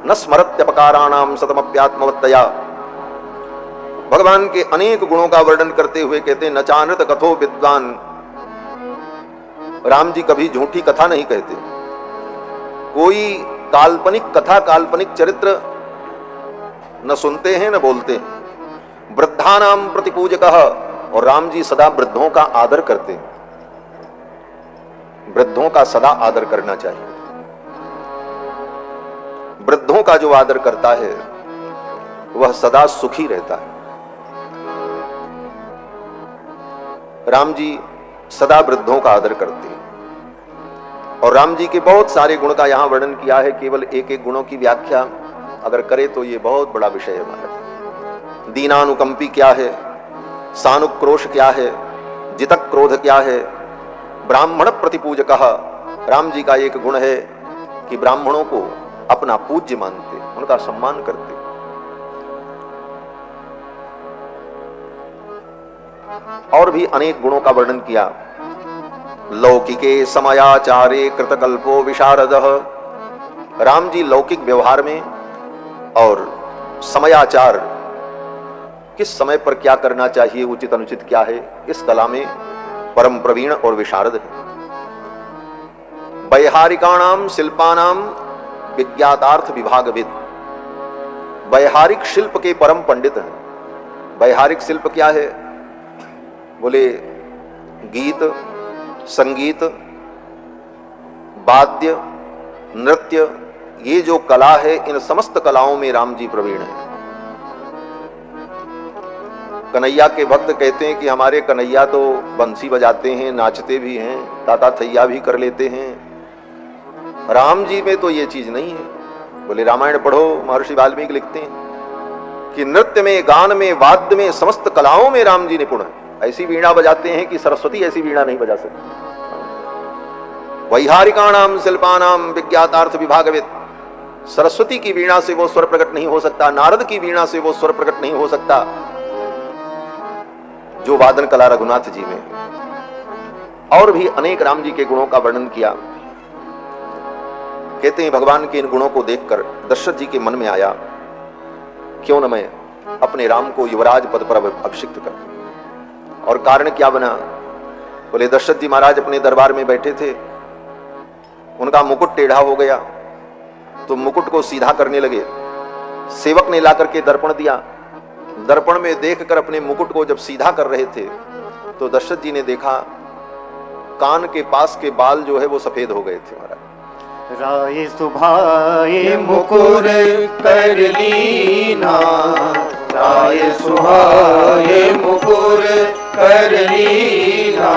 न स्मरत्यपकाराणाम सतमप्यात्मवत्तया। भगवान के अनेक गुणों का वर्णन करते हुए कहते हैं, न चानृत कथो विद्वान। राम जी कभी झूठी कथा नहीं कहते। कोई काल्पनिक कथा, काल्पनिक चरित्र न सुनते हैं न बोलते हैं। वृद्धानाम प्रतिपूजकः, और राम जी सदा वृद्धों का आदर करते हैं। वृद्धों का सदा आदर करना चाहिए। वृद्धों का जो आदर करता है वह सदा सुखी रहता है। राम जी सदा वृद्धों का आदर करते हैं। और राम जी के बहुत सारे गुण का यहां वर्णन किया है। केवल एक एक गुणों की व्याख्या अगर करे तो ये बहुत बड़ा विषय है हमारा। दीनानुकंपी क्या है, सानुक्रोश क्या है, जितक क्रोध क्या है, ब्राह्मण प्रतिपूजकः। राम जी का एक गुण है कि ब्राह्मणों को अपना पूज्य मानते, उनका सम्मान करते। और भी अनेक गुणों का वर्णन किया। लौकिके समयाचारे कृतकल्पो विशारदः। राम जी लौकिक व्यवहार में और समयाचार, किस समय पर क्या करना चाहिए, उचित अनुचित क्या है, इस कला में परम प्रवीण और विशारद है। वैहारिकाणाम शिल्पानाम विज्ञातार्थ विभागविद। वैहारिक शिल्प के परम पंडित हैं। वैहारिक शिल्प क्या है? बोले गीत, संगीत, वाद्य, नृत्य, ये जो कला है, इन समस्त कलाओं में राम जी प्रवीण हैं। कन्हैया के भक्त कहते हैं कि हमारे कन्हैया तो बंसी बजाते हैं, नाचते भी हैं, ताता थैया भी कर लेते हैं। राम जी में तो ये चीज नहीं है। बोले रामायण पढ़ो, महर्षि वाल्मीकि लिखते हैं कि नृत्य में, गान में, वाद्य में, समस्त कलाओं में राम जी निपुण है। ऐसी वीणा बजाते हैं कि सरस्वती ऐसी वीणा नहीं बजा सकती। वैहारिकाणाम शिल्पानाम विज्ञातार्थ विभागविद। सरस्वती की वीणा से वो स्वर प्रकट नहीं हो सकता, नारद की वीणा से वो स्वर प्रकट नहीं हो सकता जो वादन कला रघुनाथ जी में है। और भी अनेक राम जी के गुणों का वर्णन किया। कहते हैं भगवान के इन गुणों को देखकर दशरथ जी के मन में आया, क्यों न मैं अपने राम को युवराज पद पर अभिषिक्त कर। और कारण क्या बना? बोले दशरथ जी महाराज अपने दरबार में बैठे थे, उनका मुकुट टेढ़ा हो गया तो मुकुट को सीधा करने लगे। सेवक ने लाकर के दर्पण दिया। दर्पण में देखकर अपने मुकुट को जब सीधा कर रहे थे तो दशरथ जी ने देखा कान के पास के बाल जो है वो सफेद हो गए थे महाराज। राय सुभाए मुकुर कर लीना, राय सुभाए मुकुर कर लीना,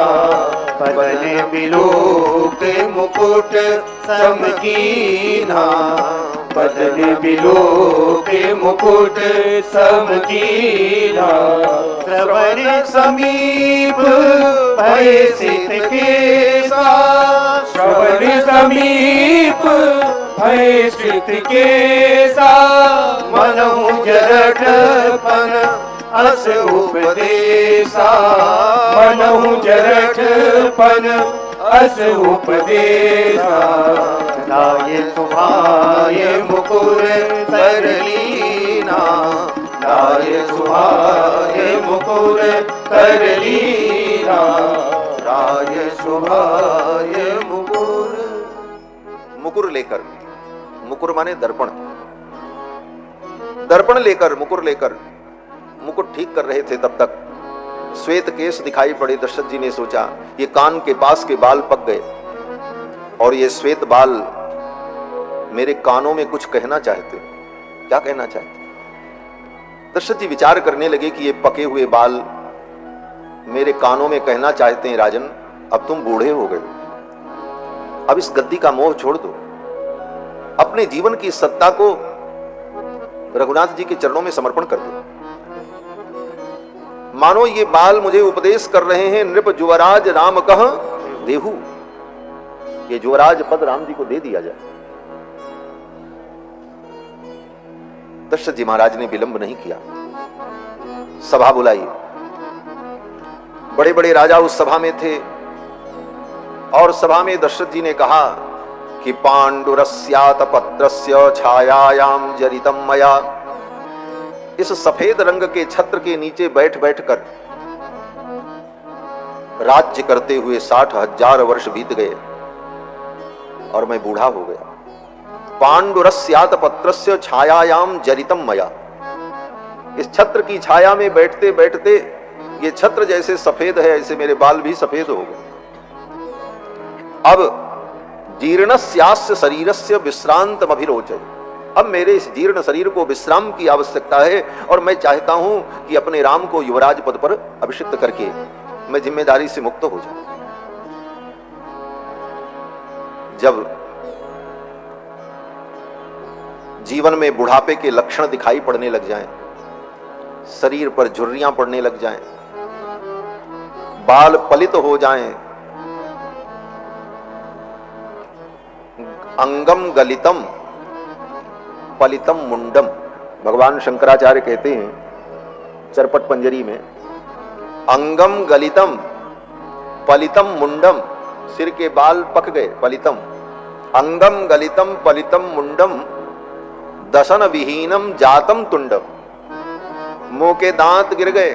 पवन बिलोक मुकुट समकीना, पवन बिलोक मुकुट समकीना, श्रवण समीप भय सित केसा, श्रवण समीप भय सित केसा, मनहु जरठपन अस उपदेशा, मनहु जरठपन अस उपदेशा, लाय सुभाय मुकुर कर लीना, लाय सुभाय मुकुर कर लीना, लाय सुभाय मुकुर। मुकुर लेकर, मुकुर माने दर्पण, दर्पण लेकर, मुकुर लेकर मुकुट ठीक कर रहे थे तब तक श्वेत केश दिखाई पड़े। दशरथ जी ने सोचा ये कान के पास के बाल पक गए और ये श्वेत बाल मेरे कानों में कुछ कहना चाहते। क्या कहना चाहते? दशरथ जी विचार करने लगे कि ये पके हुए बाल मेरे कानों में कहना चाहते हैं, राजन अब तुम बूढ़े हो गए, अब इस गद्दी का मोह छोड़ दो, अपने जीवन की सत्ता को रघुनाथ जी के चरणों में समर्पण कर दो। मानो ये बाल मुझे उपदेश कर रहे हैं, नृप जुवराज राम कह देहु, ये जुवराज पद राम जी को दे दिया जाए। दशरथ जी महाराज ने विलंब नहीं किया, सभा बुलाई। बड़े बड़े राजा उस सभा में थे और सभा में दशरथ जी ने कहा कि पांडुरस्यात पत्रस्य छायायाम जरितम मया। इस सफेद रंग के छत्र के नीचे बैठ बैठकर राज्य करते हुए 60,000 वर्ष बीत गए और मैं बूढ़ा हो गया। पांडुरस्यात पत्रस्य छायायाम जरितम मया। इस छत्र की छाया में बैठते बैठते ये छत्र जैसे सफेद है ऐसे मेरे बाल भी सफेद हो गए। अब जीर्णस्यास्य शरीरस्य विश्रांतम अभिरोचय। अब मेरे इस जीर्ण शरीर को विश्राम की आवश्यकता है और मैं चाहता हूं कि अपने राम को युवराज पद पर अभिषिक्त करके मैं जिम्मेदारी से मुक्त हो जाऊं। जब जीवन में बुढ़ापे के लक्षण दिखाई पड़ने लग जाएं, शरीर पर झुर्रियां पड़ने लग जाएं, बाल पलित हो जाएं, अंगम गलितम पलितम मुंडम। भगवान शंकराचार्य कहते हैं चरपट पंजरी में, अंगम गलितम पलितम मुंडम। सिर के बाल पक गए, पलितम। अंगम गलितम पलितम मुंडम दशन विहीनम जातम तुंडम। मुंह के दांत गिर गए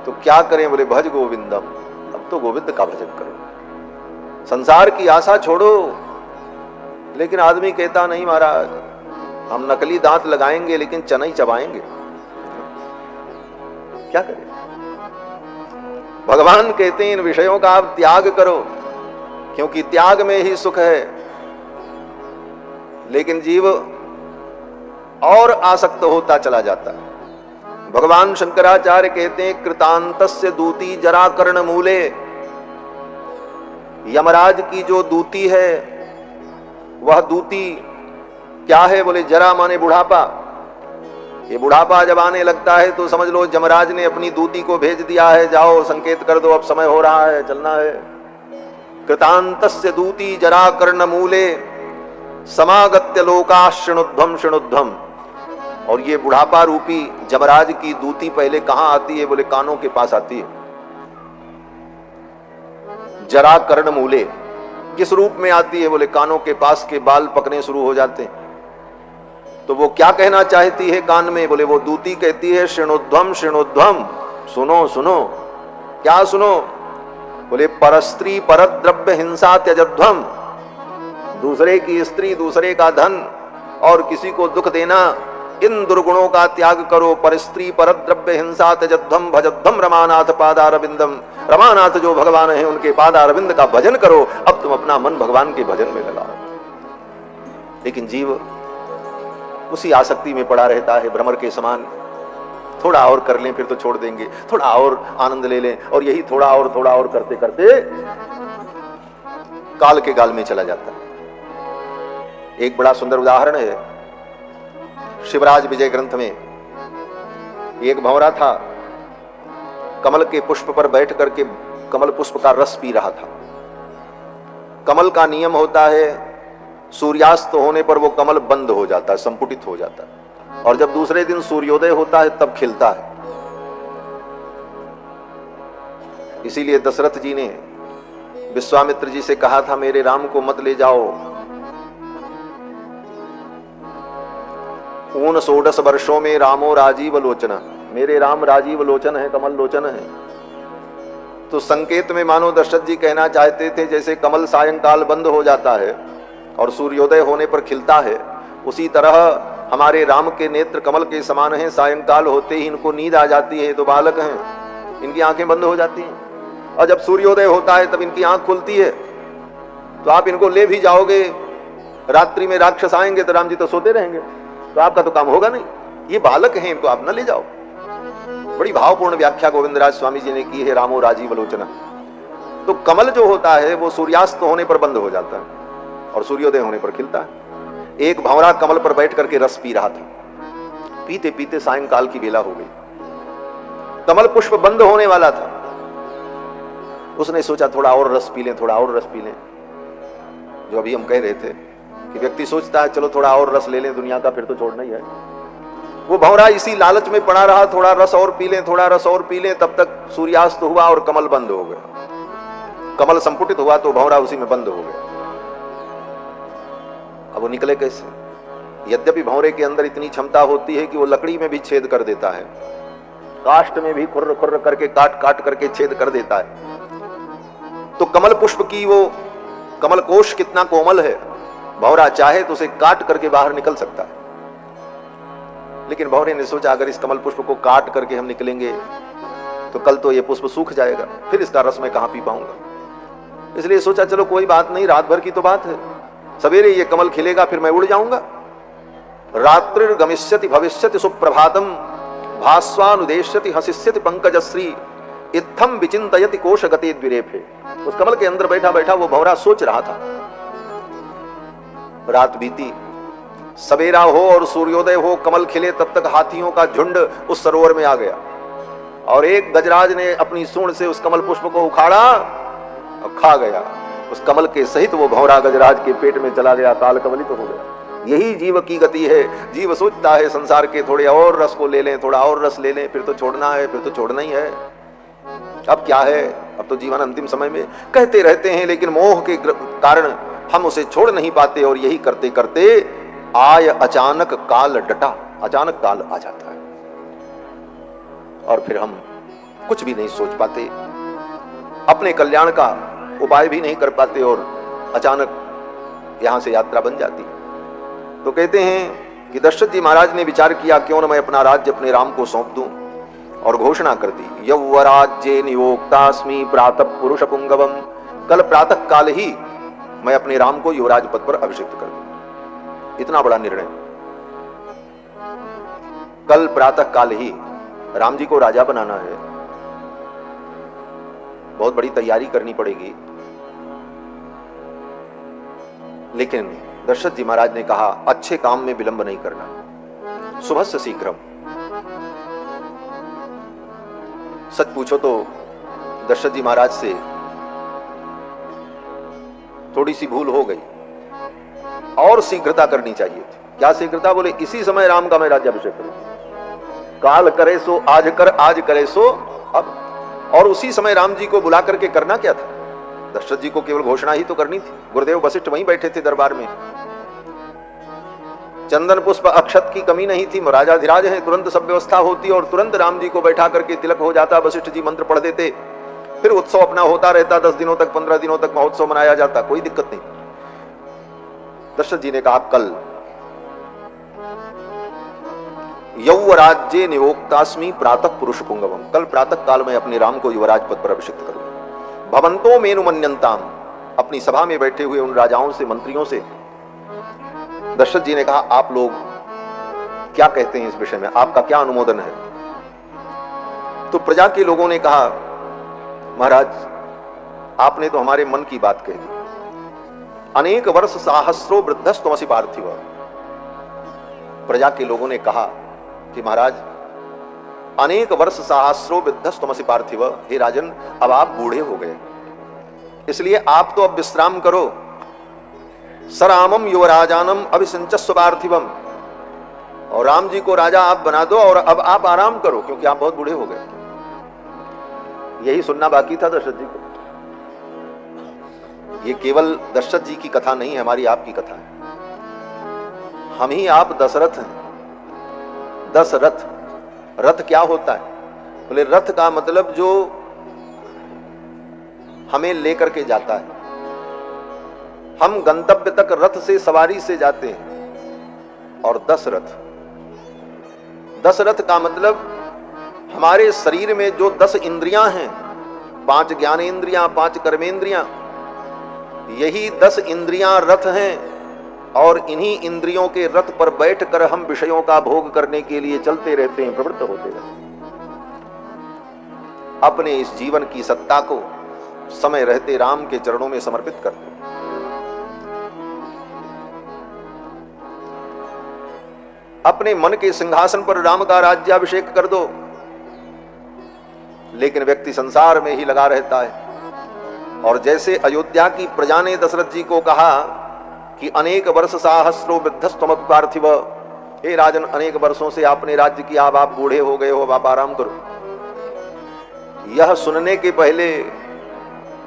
तो क्या करें? बोले भज गोविंदम। अब तो गोविंद का भजन करो, संसार की आशा छोड़ो। लेकिन आदमी कहता नहीं महाराज, हम नकली दांत लगाएंगे लेकिन चनई चबाएंगे। क्या करें? भगवान कहते हैं इन विषयों का आप त्याग करो, क्योंकि त्याग में ही सुख है। लेकिन जीव और आसक्त होता चला जाता है। भगवान शंकराचार्य कहते हैं कृतांतस्य दूती जरा कर्ण मूले। यमराज की जो दूती है वह दूती क्या है? बोले जरा माने बुढ़ापा। ये बुढ़ापा जब आने लगता है तो समझ लो यमराज ने अपनी दूती को भेज दिया है, जाओ संकेत कर दो अब समय हो रहा है, चलना है। कृतांतस्य दूती जरा कर्ण मूले समागत्य लोका शृणुध्वम शृणुध्वम। और ये बुढ़ापा रूपी यमराज की दूती पहले कहां आती है? बोले कानों के पास आती है। जरा कर्ण मूले किस रूप में आती है? बोले कानों के पास के बाल पकने शुरू हो जाते हैं। तो वो क्या कहना चाहती है कान में? बोले वो दूती कहती है शृणुध्वम शृणुध्वम, सुनो सुनो। क्या सुनो? बोले परस्त्री परद्रव्य हिंसा त्यजध्वम। दूसरे की स्त्री, दूसरे का धन और किसी को दुख देना, इन दुर्गुणों का त्याग करो। परस्त्री परद्रव्य हिंसा त्यजध्वम भजध्वम रमानाथ पादारविंदम। रमानाथ जो भगवान है उनके पादारविंद का भजन करो। अब तुम अपना मन भगवान के भजन में लगाओ। लेकिन जीव उसी आसक्ति में पड़ा रहता है भ्रमर के समान। थोड़ा और कर लें फिर तो छोड़ देंगे, थोड़ा और आनंद ले लें, और यही थोड़ा और करते करते काल के गाल में चला जाता है। एक बड़ा सुंदर उदाहरण है शिवराज विजय ग्रंथ में। एक भंवरा था, कमल के पुष्प पर बैठ करके कमल पुष्प का रस पी रहा था। कमल का नियम होता है सूर्यास्त होने पर वो कमल बंद हो जाता है, संपुटित हो जाता है, और जब दूसरे दिन सूर्योदय होता है तब खिलता है। इसीलिए दशरथ जी ने विश्वामित्र जी से कहा था मेरे राम को मत ले जाओ, 69 वर्षों में रामो राजीव लोचना। मेरे राम राजीव लोचन है, कमल लोचन है। तो संकेत में मानो दशरथ जी कहना चाहते थे जैसे कमल सायंकाल बंद हो जाता है और सूर्योदय होने पर खिलता है, उसी तरह हमारे राम के नेत्र कमल के समान हैं। सायंकाल होते ही इनको नींद आ जाती है, तो बालक हैं, इनकी आंखें बंद हो जाती हैं, और जब सूर्योदय होता है तब इनकी आंख खुलती है। तो आप इनको ले भी जाओगे, रात्रि में राक्षस आएंगे तो राम जी तो सोते रहेंगे, तो आपका तो काम होगा नहीं। ये बालक हैं, इनको आप न ले जाओ। बड़ी भावपूर्ण व्याख्या गोविंदराज स्वामी जी ने की है रामो राजीव लोचना। तो कमल जो होता है वो सूर्यास्त होने पर बंद हो जाता है और सूर्योदय होने पर खिलता है। एक भंवरा कमल पर बैठ करके रस पी रहा था। पीते पीते सायंकाल की बेला हो गई, कमल पुष्प बंद होने वाला था। उसने सोचा थोड़ा और रस पी लें, थोड़ा और रस पी लें। जो अभी हम कह रहे थे कि व्यक्ति सोचता है चलो थोड़ा और रस ले लें दुनिया का, फिर तो छोड़ना ही है। वो भंवरा इसी लालच में पड़ा रहा, थोड़ा रस और पी लें, थोड़ा रस और पी लें। तब तक सूर्यास्त हुआ और कमल बंद हो गया। कमल संपुटित हुआ तो भंवरा उसी में बंद हो गया। अब वो निकले कैसे? यद्यपि भंवरे के अंदर इतनी क्षमता होती है कि वो लकड़ी में भी छेद कर देता है, काष्ठ में भी खुर्र खुर्र करके काट काट करके छेद कर देता है। तो कमल पुष्प की वो कमल कोश कितना कोमल है, भंवरा चाहे तो उसे काट करके बाहर निकल सकता है। लेकिन भंवरे ने सोचा अगर इस कमल पुष्प को काट करके हम निकलेंगे तो कल तो ये पुष्प सूख जाएगा, फिर इसका रस मैं कहां पी पाऊंगा। इसलिए सोचा चलो कोई बात नहीं, रात भर की तो बात है, सवेरे ये कमल खिलेगा फिर मैं उड़ जाऊंगा। रात्रिर गमिष्यति भविष्यति सुप्रभातम भास्वानुदेश्यति हसिष्यति पंकजश्री इत्थम विचिंतयति कोश गति द्विरेफे। उस कमल के अंदर बैठा बैठा वो भंवरा सोच रहा था। रात बीती, सवेरा हो और सूर्योदय हो, कमल खिले, तब तक हाथियों का झुंड उस सरोवर में आ गया और एक गजराज ने अपनी सूंड से उस कमल पुष्प को उखाड़ा और खा गया। उस कमल के सहित वो भंवरा गजराज के पेट में चला गया, काल कमलित हो गया। यही जीव की गति है। जीव सोचता है संसार के थोड़े और रस को ले लें, थोड़ा और रस ले लें, फिर तो छोड़ना है, फिर तो छोड़ना ही है। अब क्या है, अब तो जीवन अंतिम समय में कहते रहते हैं, लेकिन मोह के कारण हम उसे छोड़ नहीं पाते और यही करते करते आय अचानक काल डटा, अचानक काल आ जाता है और फिर हम कुछ भी नहीं सोच पाते, अपने कल्याण का उपाय भी नहीं कर पाते और अचानक यहां से यात्रा बन जाती। तो कहते हैं कि दशरथ जी महाराज ने विचार किया क्यों न मैं अपना राज्य अपने राम को सौंप दूं और घोषणा कर दी, यौवराज्ये नियोक्तास्मि प्रातः पुरुष पुंगवम। कल प्रातः काल ही मैं अपने राम को युवराज पद पर अभिषिक्त कर दूं। इतना बड़ा निर्णय। कल प्रातः काल ही राम जी को राजा बनाना है, बहुत बड़ी तैयारी करनी पड़ेगी। लेकिन दशरथ जी महाराज ने कहा अच्छे काम में विलंब नहीं करना, सुबह से शीघ्रम। सच पूछो तो दशरथ जी महाराज से थोड़ी सी भूल हो गई और शीघ्रता करनी चाहिए थी। क्या शीघ्रता? बोले इसी समय राम का मैं राज्याभिषेक करूं। काल करे सो आज कर, आज करे सो अब। और उसी समय राम जी को बुला करके करना क्या था? दशरथ जी को केवल घोषणा ही तो करनी थी। गुरुदेव वशिष्ठ वहीं बैठे थे दरबार में, चंदन पुष्प अक्षत की कमी नहीं थी, राजाधिराज है, तुरंत सब व्यवस्था होती और तुरंत राम जी को बैठा करके तिलक हो जाता, वशिष्ठ जी मंत्र पढ़ देते, फिर उत्सव अपना होता रहता। 10 दिनों तक 15 दिनों तक महोत्सव मनाया जाता, कोई दिक्कत नहीं। दशरथ जी ने कहा कल यौवराज्ये नियोक्तास्मि प्रातः पुरुष पुंगवम। कल प्रातः काल में अपने राम को युवराज पद पर अभिषिक्त करूंगा। भवंतो मेनु मन्यन्ताम। अपनी सभा में बैठे हुए उन राजाओं से, मंत्रियों से दशरथ जी ने कहा आप लोग क्या कहते हैं इस विषय में, आपका क्या अनुमोदन है? तो प्रजा के लोगों ने कहा महाराज आपने तो हमारे मन की बात कह दी। अनेक वर्ष सहस्रो वृद्धस्तमसि पार्थिव। प्रजा के लोगों ने कहा कि महाराज अनेक वर्ष सहस्रो वृद्धस्तमसि पार्थिव, हे राजन अब आप बूढ़े हो गए, इसलिए आप तो अब विश्राम करो। सरामम युवराजानम अभिसंचस्व पार्थिवम। और राम जी को राजा आप बना दो और अब आप आराम करो क्योंकि आप बहुत बूढ़े हो गए। यही सुनना बाकी था दशरथ जी को। ये केवल दशरथ जी की कथा नहीं है, हमारी आपकी कथा है। हम ही आप दशरथ हैं। दशरथ, रथ क्या होता है? बोले रथ का मतलब जो हमें लेकर के जाता है। हम गंतव्य तक रथ से, सवारी से जाते हैं। और दशरथ, दशरथ का मतलब हमारे शरीर में जो 10 इंद्रियां हैं, 5 ज्ञानेंद्रियां, 5 कर्मेंद्रियां, यही 10 इंद्रियां रथ हैं और इन्हीं इंद्रियों के रथ पर बैठकर हम विषयों का भोग करने के लिए चलते रहते हैं, प्रवृत्त होते रहते हैं। अपने इस जीवन की सत्ता को समय रहते राम के चरणों में समर्पित कर दो। अपने मन के सिंहासन पर राम का राज्याभिषेक कर दो। लेकिन व्यक्ति संसार में ही लगा रहता है। और जैसे अयोध्या की प्रजा ने दशरथ जी को कहा कि अनेक वर्ष सहस्रो वृद्धस्तम पार्थिव, हे राजन अनेक वर्षों से आपने राज्य किया, अब आप बूढ़े हो गए हो, अब आप आराम करो। यह सुनने के पहले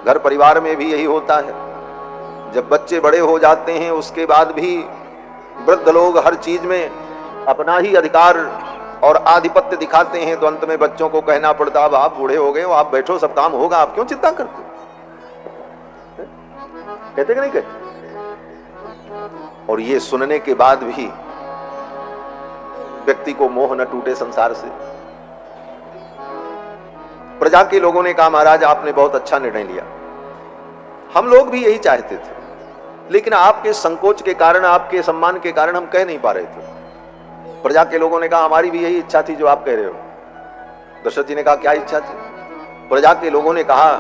घर परिवार में भी यही होता है। जब बच्चे बड़े हो जाते हैं उसके बाद भी वृद्ध लोग हर चीज में अपना ही अधिकार और आधिपत्य दिखाते हैं, तो अंत में बच्चों को कहना पड़ता, अब आप बूढ़े हो गए हो, आप बैठो, सब काम होगा, आप क्यों चिंता करते? कहते कि नहीं कहते? और ये सुनने के बाद भी व्यक्ति को मोह न टूटे संसार से। प्रजा के लोगों ने कहा, महाराज आपने बहुत अच्छा निर्णय लिया, हम लोग भी यही चाहते थे, लेकिन आपके संकोच के कारण, आपके सम्मान के कारण हम कह नहीं पा रहे थे। प्रजा के लोगों ने कहा, हमारी भी यही इच्छा थी जो आप कह रहे हो। दशरथ जी ने कहा, क्या इच्छा थी? प्रजा के लोगों ने कहा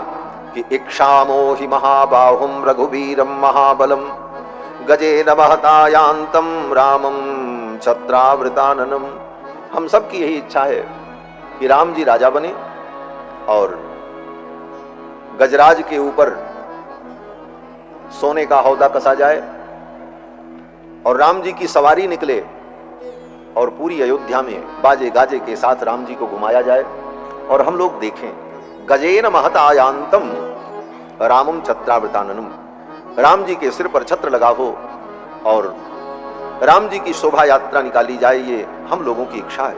कि इक्षामो हि महाबाहुम रघुवीरम महाबलम गजेन महतायांतम रामम छत्रावृताननम। हम सबकी यही इच्छा है कि राम जी राजा बने और गजराज के ऊपर सोने का हौदा कसा जाए और राम जी की सवारी निकले और पूरी अयोध्या में बाजे गाजे के साथ राम जी को घुमाया जाए और हम लोग देखें गजेन महतायांतम रामम छत्रावृताननम, राम जी के सिर पर छत्र लगा हो और राम जी की शोभा यात्रा निकाली जाए, ये हम लोगों की इच्छा है।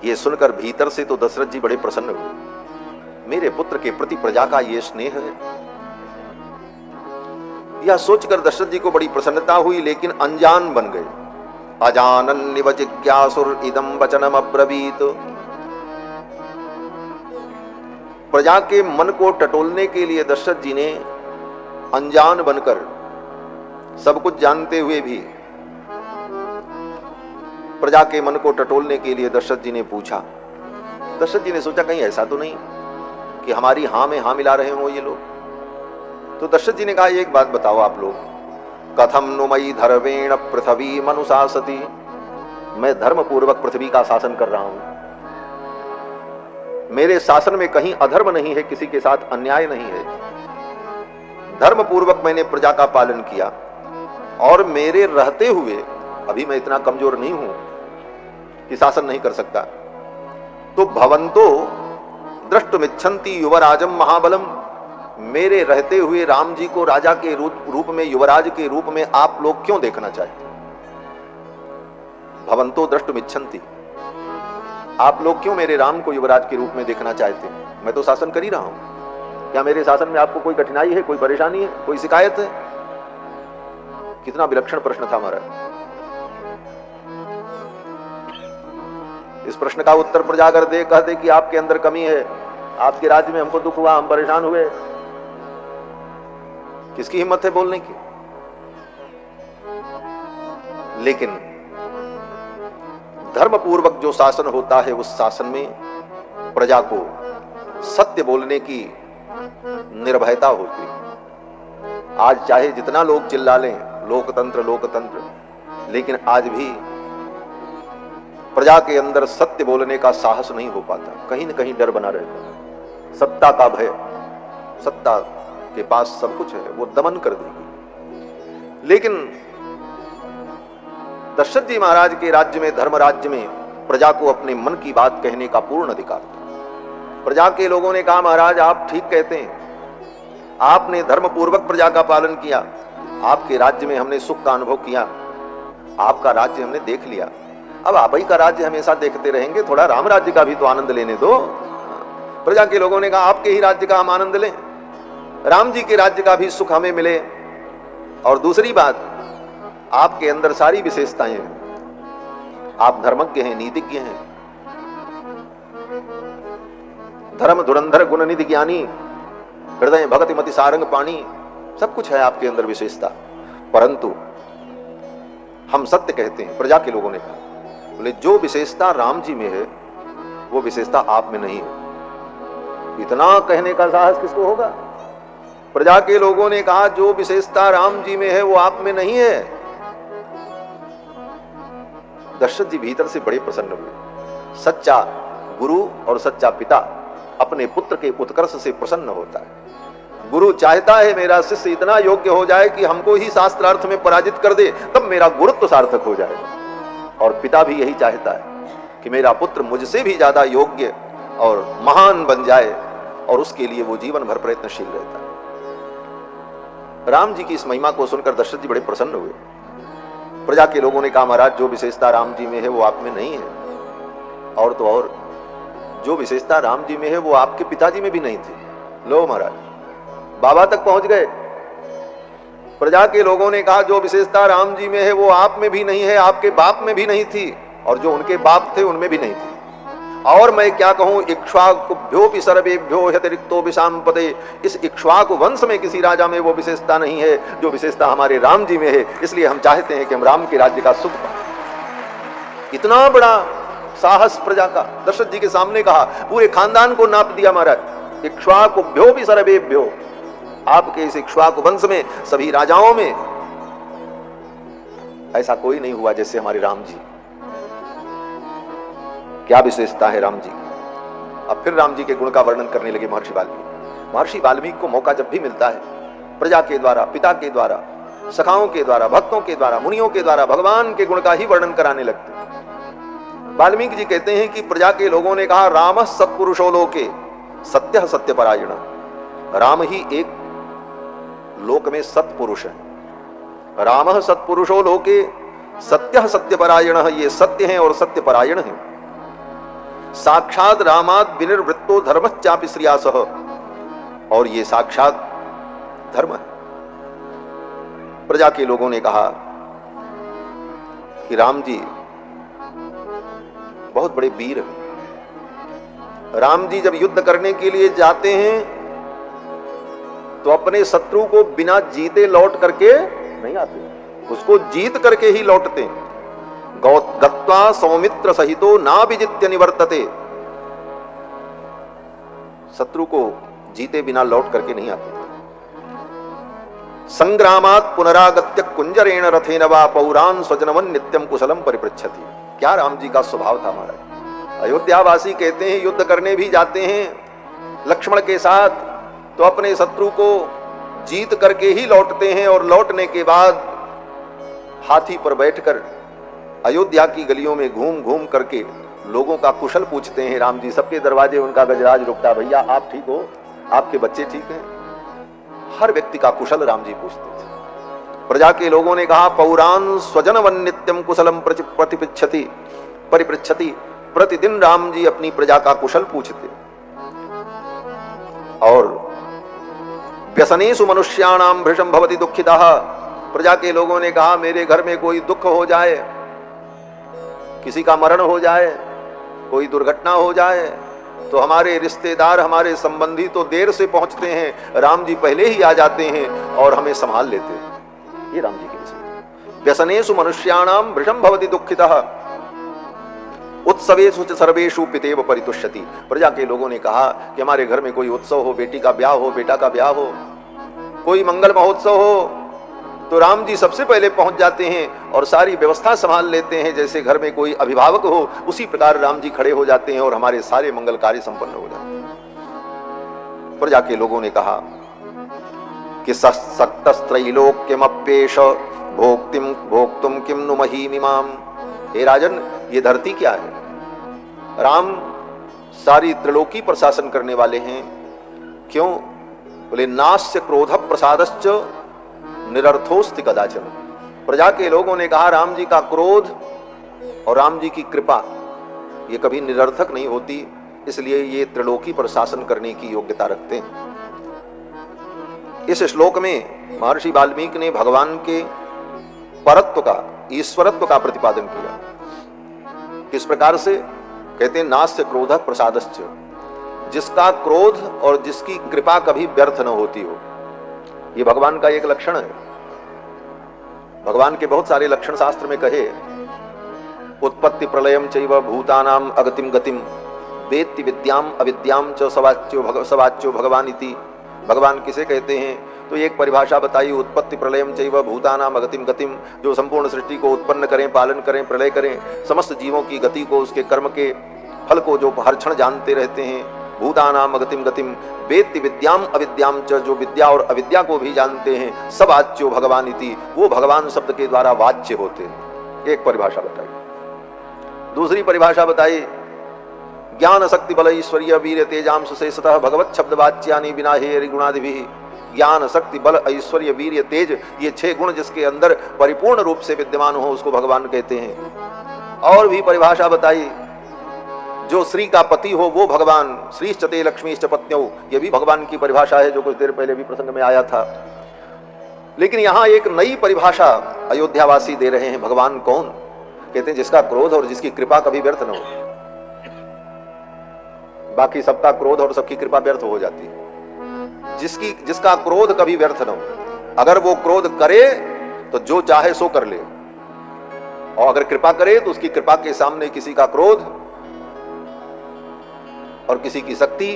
ये सुनकर भीतर से तो दशरथ जी बड़े प्रसन्न हुए, मेरे पुत्र के प्रति प्रजा का ये स्नेह है। यह सोचकर दशरथ जी को बड़ी प्रसन्नता हुई, लेकिन अनजान बन गए। अजानन्निव जिज्ञासुर इदं वचनम अब्रवीत। प्रजा के मन को टटोलने के लिए दशरथ जी ने अनजान बनकर, सब कुछ जानते हुए भी प्रजा के मन को टटोलने के लिए दशरथ जी ने पूछा। दशरथ जी ने सोचा कहीं ऐसा तो नहीं कि हमारी हां में हां मिला रहे हो ये लोग। तो दशरथ जी ने कहा, एक बात बताओ आप लोग, कथम नु मयि धर्मेण पृथ्वी मनुशासति। मैं धर्म पूर्वक पृथ्वी का शासन कर रहा हूं, मेरे शासन में कहीं अधर्म नहीं है, किसी के साथ अन्याय नहीं है। धर्म पूर्वक मैंने प्रजा का पालन किया और मेरे रहते हुए अभी मैं इतना कमजोर नहीं हूं कि शासन नहीं कर सकता। तो भवंतो द्रष्टुमिच्छन्ति युवराजम महाबलम। मेरे रहते हुए राम जी को राजा के रूप में, युवराज के रूप में आप लोग क्यों देखना चाहते? भवंतो द्रष्टुमिच्छन्ति, आप लोग क्यों मेरे राम को युवराज के रूप में देखना चाहते हैं? मैं तो शासन कर ही रहा हूं। क्या मेरे शासन में आपको कोई कठिनाई है, कोई परेशानी है, कोई शिकायत है? कितना विलक्षण प्रश्न था हमारा। इस प्रश्न का उत्तर प्रजा अगर दे, कहते कि आपके अंदर कमी है, आपके राज्य में हमको दुख हुआ, हम परेशान हुए, किसकी हिम्मत है बोलने की? लेकिन धर्म पूर्वक जो शासन होता है, उस शासन में प्रजा को सत्य बोलने की निर्भयता होती है। आज चाहे जितना लोग चिल्ला लें लोकतंत्र लोकतंत्र, लेकिन आज भी प्रजा के अंदर सत्य बोलने का साहस नहीं हो पाता, कहीं न कहीं डर बना रहता। सत्ता का भय, सत्ता के पास सब कुछ है, वो दमन कर देगी। लेकिन दशरथ जी महाराज के राज्य में, धर्म राज्य में, प्रजा को अपने मन की बात कहने का पूर्ण अधिकार था। प्रजा के लोगों ने कहा, महाराज आप ठीक कहते हैं, आपने धर्म पूर्वक प्रजा का पालन किया, आपके राज्य में हमने सुख का अनुभव किया, आपका राज्य हमने देख लिया, अब आप ही का राज्य हमेशा देखते रहेंगे, थोड़ा राम राज्य का भी तो आनंद लेने दो। प्रजा के लोगों ने कहा, आपके ही राज्य का हम आनंद लें, राम जी के राज्य का भी सुख हमें मिले। और दूसरी बात, आपके अंदर सारी विशेषताएं हैं, आप धर्मज्ञ हैं, नीतिज्ञ हैं, धर्म धुरंधर गुण निधि ज्ञानी, हृदय भगति मति सारंग पाणी, सब कुछ है आपके अंदर विशेषता। परंतु हम सत्य कहते हैं, प्रजा के लोगों ने कहा, बोले जो विशेषता राम जी में है वो विशेषता आप में नहीं है। इतना कहने का साहस किसको होगा? प्रजा के लोगों ने कहा, जो विशेषता राम जी में है वो आप में नहीं है। दशरथ जी भीतर से बड़े प्रसन्न हुए। सच्चा गुरु और सच्चा पिता अपने पुत्र के उत्कर्ष से प्रसन्न होता है। गुरु चाहता है मेरा शिष्य इतना योग्य हो जाए कि हमको ही शास्त्रार्थ में पराजित कर दे, तब मेरा गुरुत्व सार्थक हो जाए। और पिता भी यही चाहता है कि मेरा पुत्र मुझसे भी ज्यादा योग्य और महान बन जाए, और उसके लिए वो जीवन भर प्रयत्नशील रहता है। राम जी की इस महिमा को सुनकर दशरथ जी बड़े प्रसन्न हुए। प्रजा के लोगों ने कहा, महाराज जो विशेषता राम जी में है वो आप में नहीं है, और तो और जो विशेषता राम जी में है वो आपके पिताजी में भी नहीं थी। लो महाराज, बाबा तक पहुंच गए। प्रजा के लोगों ने कहा, जो विशेषता राम जी में है वो आप में भी नहीं है, आपके बाप में भी नहीं थी, और जो उनके बाप थे उनमें भी नहीं थी। और मैं क्या कहूं, इक्ष्वाकुभ्योऽपि सर्वेभ्यो ह्यतिरिक्तो विशांपते, इस इक्ष्वाकु वंश में किसी राजा में वो विशेषता नहीं है जो विशेषता हमारे राम जी में है। इसलिए हम चाहते हैं कि हम राम के राज्य का सुख पाएं। इतना बड़ा साहस प्रजा का दशरथ जी के सामने कहा, पूरे खानदान को नाप दिया महाराज। इक्ष्वाकुभ्योऽपि सर्वेभ्यो, आपके इस इक्ष्वाकु वंश में सभी राजाओं में ऐसा कोई नहीं हुआ जैसे हमारे राम जी। क्या विशेषता है राम जी की। अब फिर राम जी के गुण का वर्णन करने लगे महर्षि वाल्मीकि। महर्षि वाल्मीकि को मौका जब भी मिलता है, प्रजा के द्वारा, पिता के द्वारा, सखाओं के द्वारा, भक्तों के द्वारा, मुनियों के द्वारा भगवान के गुण का ही वर्णन कराने लगते हैं। वाल्मीकि जी कहते हैं कि प्रजा के लोगों ने कहा, राम सत्पुरुषो लोके सत्य सत्यपरायण, राम ही एक लोक में सत्पुरुष है। राम सत्पुरुषो लोके सत्य सत्यपरायण, ये सत्य है और सत्यपरायण है। साक्षात रामाद विनिर्वृत्तो धर्मश्चापि श्रियासः, और ये साक्षात धर्म है। प्रजा के लोगों ने कहा कि राम जी बहुत बड़े वीर हैं। राम जी जब युद्ध करने के लिए जाते हैं तो अपने शत्रु को बिना जीते लौट करके नहीं आते, उसको जीत करके ही लौटते हैं। गत्वा सौमित्र सहितो ना विजित्य निवर्तते, शत्रु को जीते बिना लौट करके नहीं आते। संग्रामात पुनरागत्य कुंजरेण रथेन वा पौरान स्वजनवन नित्यम कुशलम परिपृच्छति। क्या राम जी का स्वभाव था महाराज। अयोध्यावासी कहते हैं युद्ध करने भी जाते हैं लक्ष्मण के साथ तो अपने शत्रु को जीत करके ही लौटते हैं, और लौटने के बाद हाथी पर बैठकर अयोध्या की गलियों में घूम घूम करके लोगों का कुशल पूछते हैं। राम जी सबके दरवाजे उनका गजराज रुकता, भैया आप ठीक हो, आपके बच्चे ठीक हैं। हर व्यक्ति का कुशल राम जी पूछते थे। प्रजा के लोगों ने कहा, पौरान स्वजनवन नित्यम कुशलम प्रतिपृच्छति परिपृच्छति, प्रतिदिन राम जी अपनी प्रजा का कुशल पूछते। और व्यसनेषु मनुष्याणाम भृशम भवति दुःखितः, प्रजा के लोगों ने कहा, मेरे घर में कोई दुख हो जाए, किसी का मरण हो जाए, कोई दुर्घटना हो जाए, तो हमारे रिश्तेदार, हमारे संबंधी तो देर से पहुंचते हैं, राम जी पहले ही आ जाते हैं और हमें संभाल लेते हैं। ये राम जी की विशेषता। व्यसनेषु मनुष्याणाम भृशम भवति दुःखितः उत्सवेषु च सर्वेषु पितेव परितुष्यति। प्रजा के लोगों ने कहा कि हमारे घर में कोई उत्सव हो, बेटी का ब्याह हो, बेटा का ब्याह हो, कोई मंगल महोत्सव हो, तो राम जी सबसे पहले पहुंच जाते हैं और सारी व्यवस्था संभाल लेते हैं। जैसे घर में कोई अभिभावक हो उसी प्रकार राम जी खड़े हो जाते हैं और हमारे सारे मंगल कार्य संपन्न हो जाते हैं। प्रजा के लोगों ने कहा कि सक्तस्त्रैलोक्यमप्येष भोक्तिम भोक्तुम किम नु महीमिमाम। हे राजन, ये धरती क्या है। राम सारी त्रिलोकी पर शासन करने वाले हैं। क्यों? बोले नास्य क्रोध प्रसादश्च निरर्थोस्ति कदाचन। प्रजा के लोगों ने कहा, राम जी का क्रोध और राम जी की कृपा ये कभी निरर्थक नहीं होती, इसलिए ये त्रिलोकी पर शासन करने की योग्यता रखते हैं। इस श्लोक में महर्षि वाल्मीकि ने भगवान के परत्व का, ईश्वरत्व का प्रतिपादन किया। किस प्रकार से? कहते हैं नास्य क्रोध प्रसादश्च, जिसका क्रोध और जिसकी कृपा कभी व्यर्थ न होती हो, ये भगवान का एक लक्षण है। भगवान के बहुत सारे लक्षण शास्त्र में कहे, उत्पत्ति प्रलयम चैव भूतानाम अगतिम गतिम वेत्ति विद्याम अविद्याम च सवाच्यो भगवान इति। भगवान किसे कहते हैं? तो एक परिभाषा बताई, उत्पत्ति प्रलयम चैव भूतानाम अगतिम गतिम, जो संपूर्ण सृष्टि को उत्पन्न करें, पालन करें, प्रलय करें, समस्त जीवों की गति को, उसके कर्म के फल को जो हर क्षण जानते रहते हैं। भूतानाम अगतिम गतिम वेत्ति विद्याम अविद्याम च, जो विद्या और अविद्या को भी जानते हैं। सब वाच्यो भगवान इति, वो भगवान शब्द के द्वारा वाच्य होते हैं। एक परिभाषा बताई। दूसरी परिभाषा बताई, ज्ञान शक्ति बल ऐश्वर्य वीर तेजांश शेषतः भगवत शब्द वाच्यानि बिना हेरि गुणादि। ज्ञान शक्ति बल ऐश्वर्य वीर्य तेज, ये 6 गुण जिसके अंदर परिपूर्ण रूप से विद्यमान हो उसको भगवान कहते हैं। और भी परिभाषा बताई, जो श्री का पति हो वो भगवान, श्रीश्चते लक्ष्मीश्च पत्न्यौ, ये भी भगवान की परिभाषा है जो कुछ देर पहले भी प्रसंग में आया था। लेकिन यहां एक नई परिभाषा अयोध्यावासी दे रहे हैं। भगवान कौन? कहते हैं जिसका क्रोध और जिसकी कृपा कभी व्यर्थ न हो। बाकी सबका क्रोध और सबकी कृपा व्यर्थ हो जाती है। जिसका क्रोध कभी व्यर्थ न हो। अगर वो क्रोध करे तो जो चाहे सो कर ले, और अगर कृपा करे तो उसकी कृपा के सामने किसी का क्रोध और किसी की शक्ति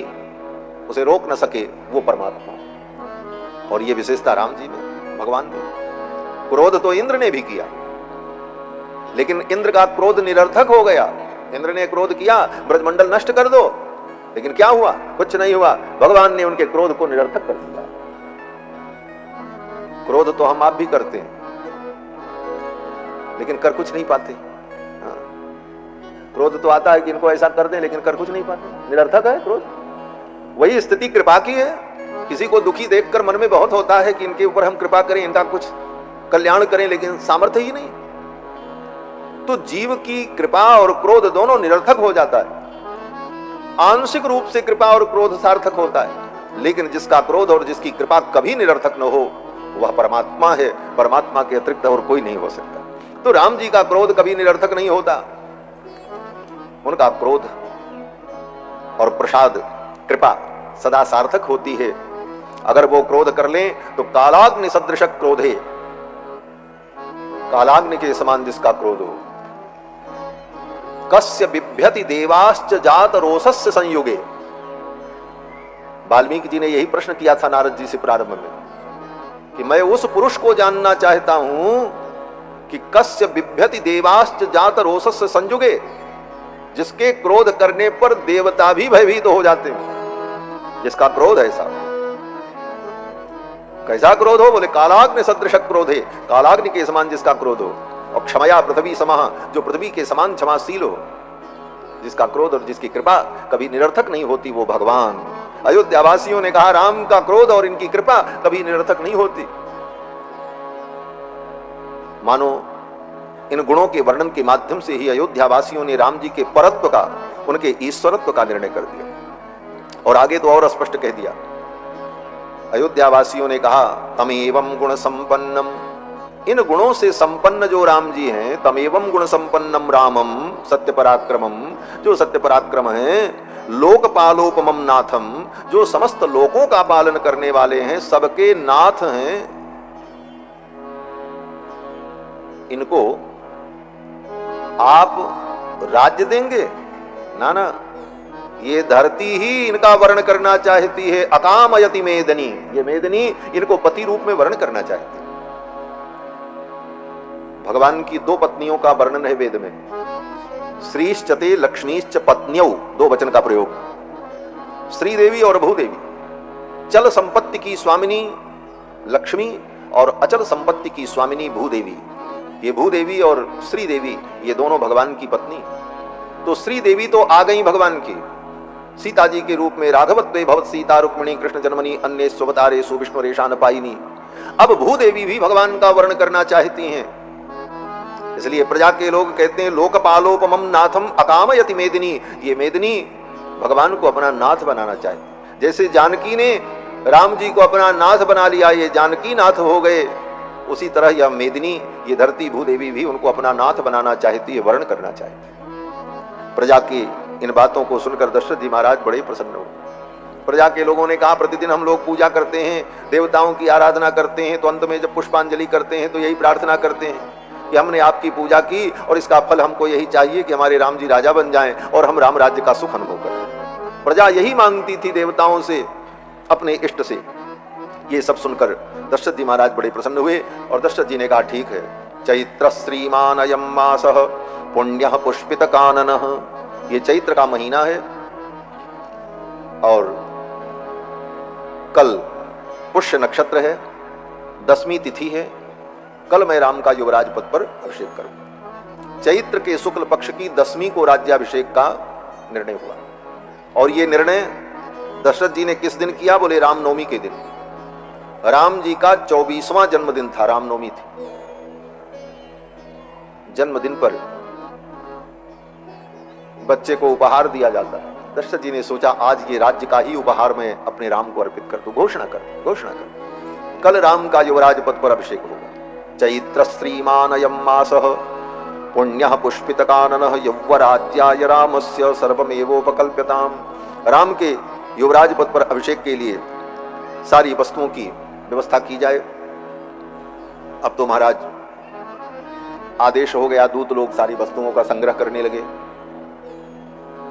उसे रोक न सके, वो परमात्मा। और ये विशेषता राम जी में, भगवान में। क्रोध तो इंद्र ने भी किया, लेकिन इंद्र का क्रोध निरर्थक हो गया। इंद्र ने क्रोध किया ब्रजमंडल नष्ट कर दो, लेकिन क्या हुआ? कुछ नहीं हुआ। भगवान ने उनके क्रोध को निरर्थक कर दिया। क्रोध तो हम आप भी करते हैं, लेकिन कर कुछ नहीं पाते। हाँ। क्रोध तो आता है कि इनको ऐसा कर दें, लेकिन कर कुछ नहीं पाते, निरर्थक है क्रोध। वही स्थिति कृपा की है। किसी को दुखी देखकर मन में बहुत होता है कि इनके ऊपर हम कृपा करें, इनका कुछ कल्याण करें, लेकिन सामर्थ्य ही नहीं। तो जीव की कृपा और क्रोध दोनों निरर्थक हो जाता है। आंशिक रूप से कृपा और क्रोध सार्थक होता है, लेकिन जिसका क्रोध और जिसकी कृपा कभी निरर्थक न हो वह परमात्मा है। परमात्मा के अतिरिक्त और कोई नहीं हो सकता। तो राम जी का क्रोध कभी निरर्थक नहीं होता। उनका क्रोध और प्रसाद कृपा सदा सार्थक होती है। अगर वो क्रोध कर लें तो कालाग्नि सदृश क्रोधे, कालाग्नि के समान जिसका क्रोध हो। कस्य बिभ्यति देवाश्च जात रोषस्य संयुगे। वाल्मीकि जी ने यही प्रश्न किया था नारद जी से प्रारंभ में कि मैं उस पुरुष को जानना चाहता हूं कि कस्य बिभ्यति देवाश्च जात रोषस्य संयुगे, जिसके क्रोध करने पर देवता भी भयभीत हो जाते हैं। जिसका क्रोध ऐसा, कैसा क्रोध हो? बोले कालाग्नि सदृश क्रोधे, कालाग्नि के समान जिसका क्रोध हो। और क्षमया पृथ्वी समाह, जो पृथ्वी के समान क्षमाशील हो। जिसका क्रोध और जिसकी कृपा कभी निरर्थक नहीं होती, वो भगवान। अयोध्यावासियों ने कहा राम का क्रोध और इनकी कृपा कभी निरर्थक नहीं होती। मानो इन गुणों के वर्णन के माध्यम से ही अयोध्यावासियों ने राम जी के परत्व का, उनके ईश्वरत्व का निर्णय कर दिया। और आगे तो और स्पष्ट कह दिया। अयोध्यावासियों ने कहा तमेवं गुण संपन्नम, इन गुणों से संपन्न जो राम जी हैं, तमेवं गुण संपन्नम रामम सत्य पराक्रमम, जो सत्य पराक्रम है, लोकपालोपमम नाथम, जो समस्त लोकों का पालन करने वाले हैं, सबके नाथ हैं। इनको आप राज्य देंगे? ना ना, ये धरती ही इनका वर्ण करना चाहती है। अकामयति मेदनी, ये मेदनी इनको पति रूप में वर्ण करना चाहती है। भगवान की 2 पत्नियों का वर्णन है वेद में। श्रीश्चते लक्ष्मीश्च पत्न्यौ, 2 वचन का प्रयोग। श्री देवी और भूदेवी। चल संपत्ति की स्वामिनी लक्ष्मी और अचल संपत्ति की स्वामिनी भूदेवी। ये भूदेवी और श्री देवी ये दोनों भगवान की पत्नी। तो श्री देवी तो आ गई भगवान की सीता जी के रूप में। राघवत्वे भवत सीता रुक्मिणी कृष्ण जन्मनी अन्य स्वतारेषु विष्णु रेशान पायिनी। अब भूदेवी भी भगवान का वर्ण करना चाहती हैं। इसलिए प्रजा के लोग कहते हैं लोकपालोपमम नाथम अकामयति मेदिनी। ये मेदिनी भगवान को अपना नाथ बनाना चाहती। जैसे जानकी ने राम जी को अपना नाथ बना लिया, ये जानकी नाथ हो गए, उसी तरह यह मेदिनी, ये धरती भूदेवी भी उनको अपना नाथ बनाना चाहती है, वर्ण करना चाहती है। प्रजा की इन बातों को सुनकर दशरथ जी महाराज बड़े प्रसन्न हो। प्रजा के लोगों ने कहा प्रतिदिन हम लोग पूजा करते हैं, देवताओं की आराधना करते हैं, तो अंत में जब पुष्पांजलि करते हैं तो यही प्रार्थना करते हैं कि हमने आपकी पूजा की और इसका फल हमको यही चाहिए कि हमारे राम जी राजा बन जाएं और हम राम राज्य का सुख अनुभव करें। प्रजा यही मांगती थी देवताओं से, अपने इष्ट से। ये सब सुनकर दशरथ जी महाराज बड़े प्रसन्न हुए और दशरथ जी ने कहा ठीक है, चैत्र श्रीमान अयम मासः पुण्यः पुष्पित काननः। ये चैत्र का महीना है और कल पुष्य नक्षत्र है, 10वीं तिथि है। कल मैं राम का युवराज पद पर अभिषेक करूंगा। चैत्र के शुक्ल पक्ष की 10वीं को राज्याभिषेक का निर्णय हुआ। और ये निर्णय दशरथ जी ने किस दिन किया? बोले रामनवमी के दिन। राम जी का 24वां जन्मदिन था, रामनवमी थी। जन्मदिन पर बच्चे को उपहार दिया जाता है। दशरथ जी ने सोचा आज ये राज्य का ही उपहार मैं अपने राम को अर्पित कर दूं। घोषणा कर कल राम का युवराज पद पर अभिषेक होगा। चैत्र श्रीमानयम मासः पुण्यः पुष्पित काननः यौवराज्याय रामस्य सर्वमेवोपकल्प्यताम्। राम के युवराज पद पर अभिषेक के लिए सारी वस्तुओं की व्यवस्था की जाए। अब तो महाराज आदेश हो गया, दूत लोग सारी वस्तुओं का संग्रह करने लगे।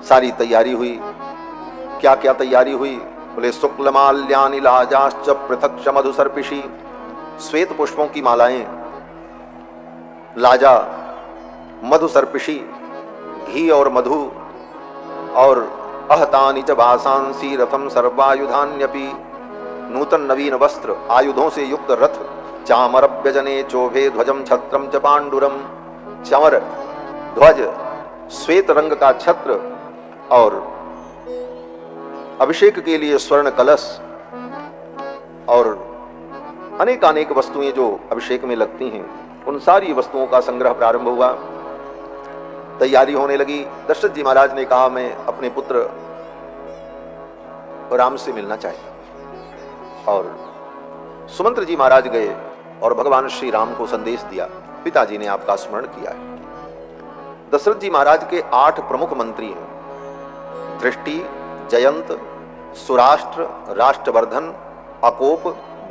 सारी तैयारी हुई। क्या क्या तैयारी हुई? बोले शुक्लमाल्यानि लाजाश्च पृथक्ष मधुसर्पिषी, श्वेत पुष्पों की मालाएं, लाजा, मधुसर्पिषी, घी और मधु, और अहतानि च भासांसी रथम सर्वायुधान्यपि, नूतन नवीन वस्त्र, आयुधों से युक्त रथ, चामर व्यजने चोभे ध्वजम छत्रम च पांडुरम, चामर ध्वज, श्वेत रंग का छत्र, और अभिषेक के लिए स्वर्ण कलश और अनेक वस्तुएं जो अभिषेक में लगती हैं, उन सारी वस्तुओं का संग्रह प्रारंभ हुआ। तैयारी होने लगी। दशरथ जी महाराज ने कहा मैं अपने पुत्र राम से मिलना चाहता। और सुमंत्र जी महाराज गए और भगवान श्री राम को संदेश दिया, पिताजी ने आपका स्मरण किया है। दशरथ जी महाराज के 8 प्रमुख मंत्री हैं, दृष्टि, जयंत, सुराष्ट्र, राष्ट्रवर्धन, अकोप,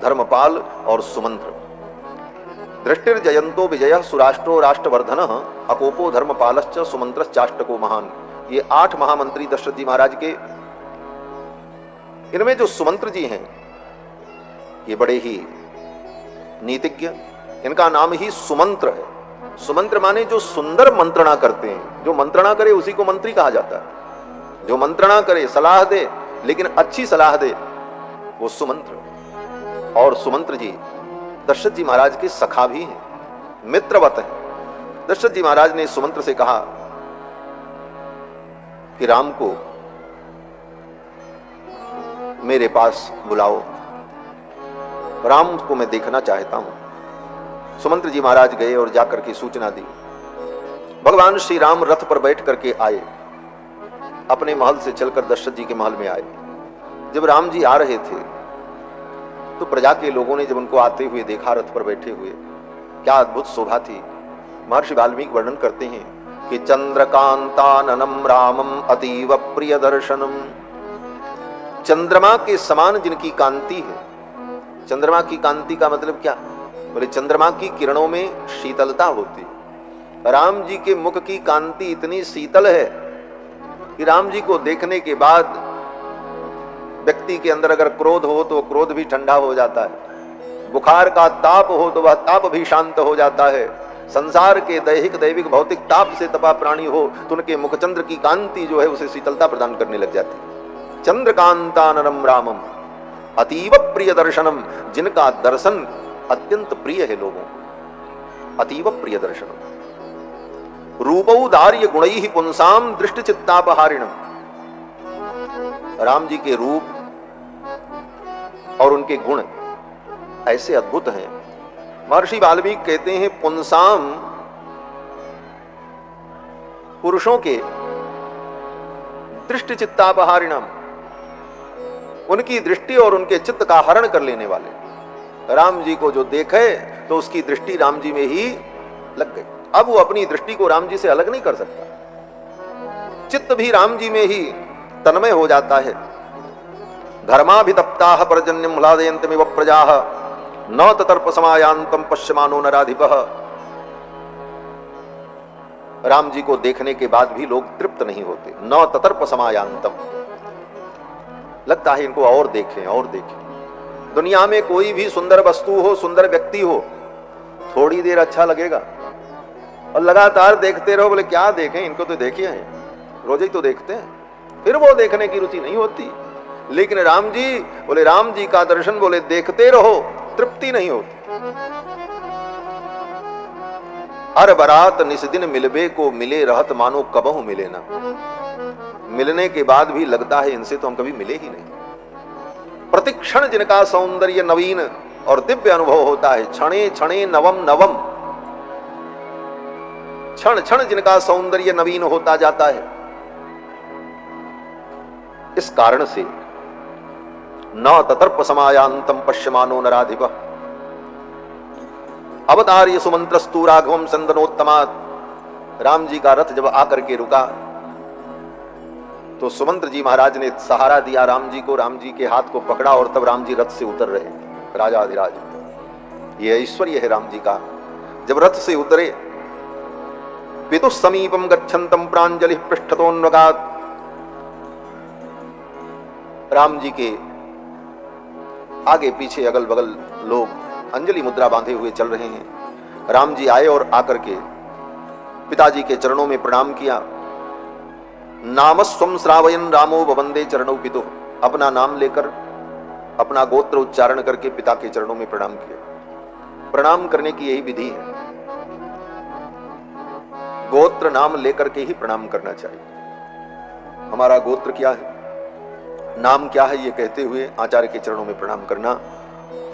धर्मपाल और सुमंत्र। दृष्टिर जयंतो विजय सुराष्ट्रो राष्ट्रवर्धनः अकोपो धर्मपालश्च सुमंत्रश्चाष्टको महान। ये 8 महामंत्री दशरथ जी महाराज के। इनमें जो सुमंत्र जी हैं ये बड़े ही नीतिज्ञ, इनका नाम ही सुमंत्र है। सुमंत्र माने जो सुंदर मंत्रणा करते हैं। जो मंत्रणा करे उसी को मंत्री कहा जाता है। जो मंत्रणा करे, सलाह दे, लेकिन अच्छी सलाह दे, वो सुमंत्र। और सुमंत्र जी दशरथ जी महाराज के सखा भी हैं, मित्रवत हैं। दशरथ जी महाराज ने सुमंत्र से कहा कि राम को मेरे पास बुलाओ, राम को मैं देखना चाहता हूं। सुमंत्र जी महाराज गए और जाकर के सूचना दी। भगवान श्री राम रथ पर बैठ करके आए, अपने महल से चलकर दशरथ जी के महल में आए। जब राम जी आ रहे थे तो प्रजा के लोगों ने जब उनको आते हुए देखा, रथ पर बैठे हुए, क्या अद्भुत शोभा थी। महर्षि वाल्मीकि वर्णन करते हैं कि चंद्रकांताननम रामम अतीव प्रिय दर्शनम। चंद्रमा के समान जिनकी कांति है। चंद्रमा की कांति का मतलब क्या? बोले चंद्रमा की किरणों में शीतलता होती है। राम जी के मुख की कांति इतनी शीतल है कि राम जी को देखने के बाद व्यक्ति के अंदर अगर क्रोध हो तो क्रोध भी ठंडा हो जाता है, बुखार का ताप हो तो वह ताप भी शांत हो जाता है, संसार के दैहिक दैविक भौतिक ताप से तपा प्राणी हो तो उनके मुखचंद्र की कांति जो है उसे शीतलता प्रदान करने लग जाती है। चंद्रकांताननम रामम अतीव प्रिय दर्शनम, जिनका दर्शन अत्यंत प्रिय है लोगों, अतीव प्रिय दर्शनम। रूपौदार्य गुणैः पुंसाम दृष्टि चित्तापहारिणम। राम जी के रूप और उनके गुण ऐसे अद्भुत हैं। महर्षि वाल्मीकि कहते हैं पुंसाम, पुरुषों के, दृष्टि चित्तापहारिणम, उनकी दृष्टि और उनके चित्त का हरण कर लेने वाले। राम जी को जो देखे तो उसकी दृष्टि राम जी में ही लग गई। अब वो अपनी दृष्टि को राम जी से अलग नहीं कर सकता। चित्त भी राम जी में ही तन्मय हो जाता है। धर्माभितप्ताः पर्जन्यं ह्लादयन्त्यमिव प्रजाः न ततर्पसमायान्तं पश्यमानो नराधिपः। राम जी को देखने के बाद भी लोग तृप्त नहीं होते। न ततर्पसमायान्तं, लगता है इनको और देखें और देखें। दुनिया में कोई भी सुंदर वस्तु हो, सुंदर व्यक्ति हो, थोड़ी देर अच्छा लगेगा और लगातार देखते रहो। बोले क्या देखें, इनको तो देखिए हैं, रोज ही तो देखते हैं, फिर वो देखने की रुचि नहीं होती। लेकिन राम जी, बोले राम जी का दर्शन बोले देखते रहो, तृप्ति नहीं होती। अर बरात निस दिन मिलबे को मिले रहत मानो कबहु मिले ना। मिलने के बाद भी लगता है इनसे तो हम कभी मिले ही नहीं। प्रतिक्षण जिनका सौंदर्य नवीन और दिव्य अनुभव होता है, क्षणे क्षणे नवम नवम, क्षण क्षण जिनका सौंदर्य नवीन होता जाता है। इस कारण से न ततर्प समायांतम पश्यमानो नराधिप अवतार्य सुमंत्रस्तु राघवम संदनोत्तमात्। राम जी का रथ जब आकर के रुका तो सुमंत्र जी महाराज ने सहारा दिया राम जी को, राम जी के हाथ को पकड़ा और तब राम जी रथ से उतर रहे। राजाधिराज, ये ऐश्वर्य है राम जी का। जब रथ से उतरे, पितु समीपम गच्छन्तम प्रांजलि पृष्ठतोन्वगात्। राम जी के आगे पीछे अगल बगल लोग अंजलि मुद्रा बांधे हुए चल रहे हैं। राम जी आए और आकर के पिताजी के चरणों में प्रणाम किया। नामस्वम श्रावयन रामो वंदे चरणौ पितु। अपना नाम लेकर, अपना गोत्र उच्चारण करके पिता के चरणों में प्रणाम किया। प्रणाम करने की यही विधि है, गोत्र नाम लेकर के ही प्रणाम करना चाहिए। हमारा गोत्र क्या है, नाम क्या है, ये कहते हुए आचार्य के चरणों में प्रणाम करना।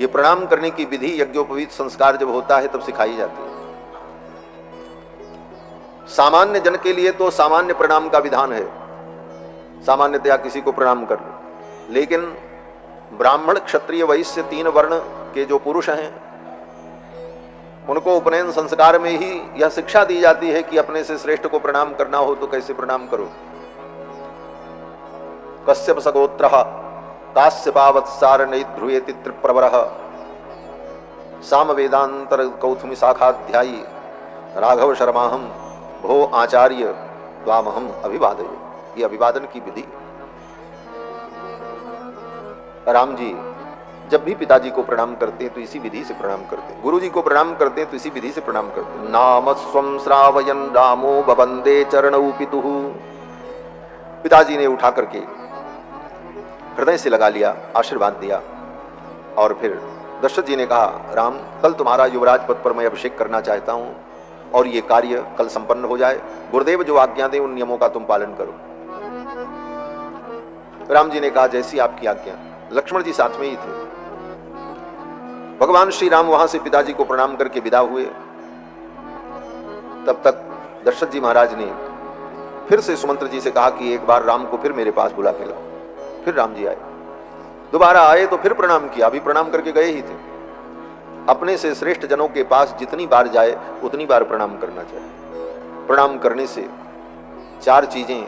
ये प्रणाम करने की विधि यज्ञोपवीत संस्कार जब होता है तब सिखाई जाती है। सामान्य जन के लिए तो सामान्य प्रणाम का विधान है, सामान्यतया किसी को प्रणाम कर लो। लेकिन ब्राह्मण क्षत्रिय वैश्य 3 वर्ण के जो पुरुष हैं उनको उपनयन संस्कार में ही यह शिक्षा दी जाती है कि अपने से श्रेष्ठ को प्रणाम करना हो तो कैसे प्रणाम करो। कश्यप सगोत्रः काश्यपावत्सार नैध्रुयेति त्रिप्रवरः सामवेदांतर कौथुमी शाखाध्यायी राघव शर्माहम भो आचार्य त्वामहम अभिवादये। ये अभिवादन की विधि। राम जी जब भी पिताजी को प्रणाम करते हैं तो इसी विधि से प्रणाम करते हैं, गुरु जी को प्रणाम करते हैं तो इसी विधि से प्रणाम करते हैं। नाम स्वम श्रावयन रामो वंदे चरणौ पितुः। पिताजी ने उठा करके हृदय से लगा लिया, आशीर्वाद दिया। और फिर दशरथ जी ने कहा, राम कल तुम्हारा युवराज पद पर मैं अभिषेक करना चाहता हूं और ये कार्य कल संपन्न हो जाए। गुरुदेव जो आज्ञा दें उन नियमों का तुम पालन करो। राम जी ने कहा, जैसी आपकी आज्ञा। लक्ष्मण जी साथ में ही थे। भगवान श्री राम वहां से पिताजी को प्रणाम करके विदा हुए। तब तक दशरथ जी महाराज ने फिर से सुमंत्र जी से कहा कि एक बार राम को फिर मेरे पास बुला के लाओ। फिर राम जी आए, दोबारा आए तो फिर प्रणाम किया। अभी प्रणाम करके गए ही थे। अपने से श्रेष्ठ जनों के पास जितनी बार जाए उतनी बार प्रणाम करना चाहिए। प्रणाम करने से 4 चीजें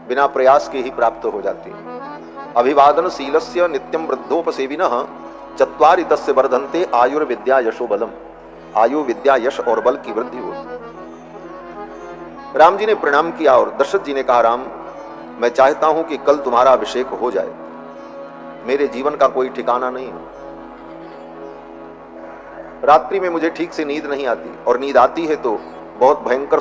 बिना प्रयास के ही प्राप्त हो जाती हैं। अभिवादनशीलस्य नित्यं वृद्धोपसेविनः चत्वारि तस्य वर्धन्ते आयुर्विद्या यशो बलम। आयु, विद्या, यश और बल की वृद्धि होती। राम जी ने प्रणाम किया और दशरथ जी ने कहा, राम मैं चाहता हूं कि कल तुम्हारा अभिषेक हो जाए। मेरे जीवन का कोई ठिकाना नहीं है। रात्रि में मुझे ठीक से नींद नहीं आती और नींद आती है तो बहुत भयंकर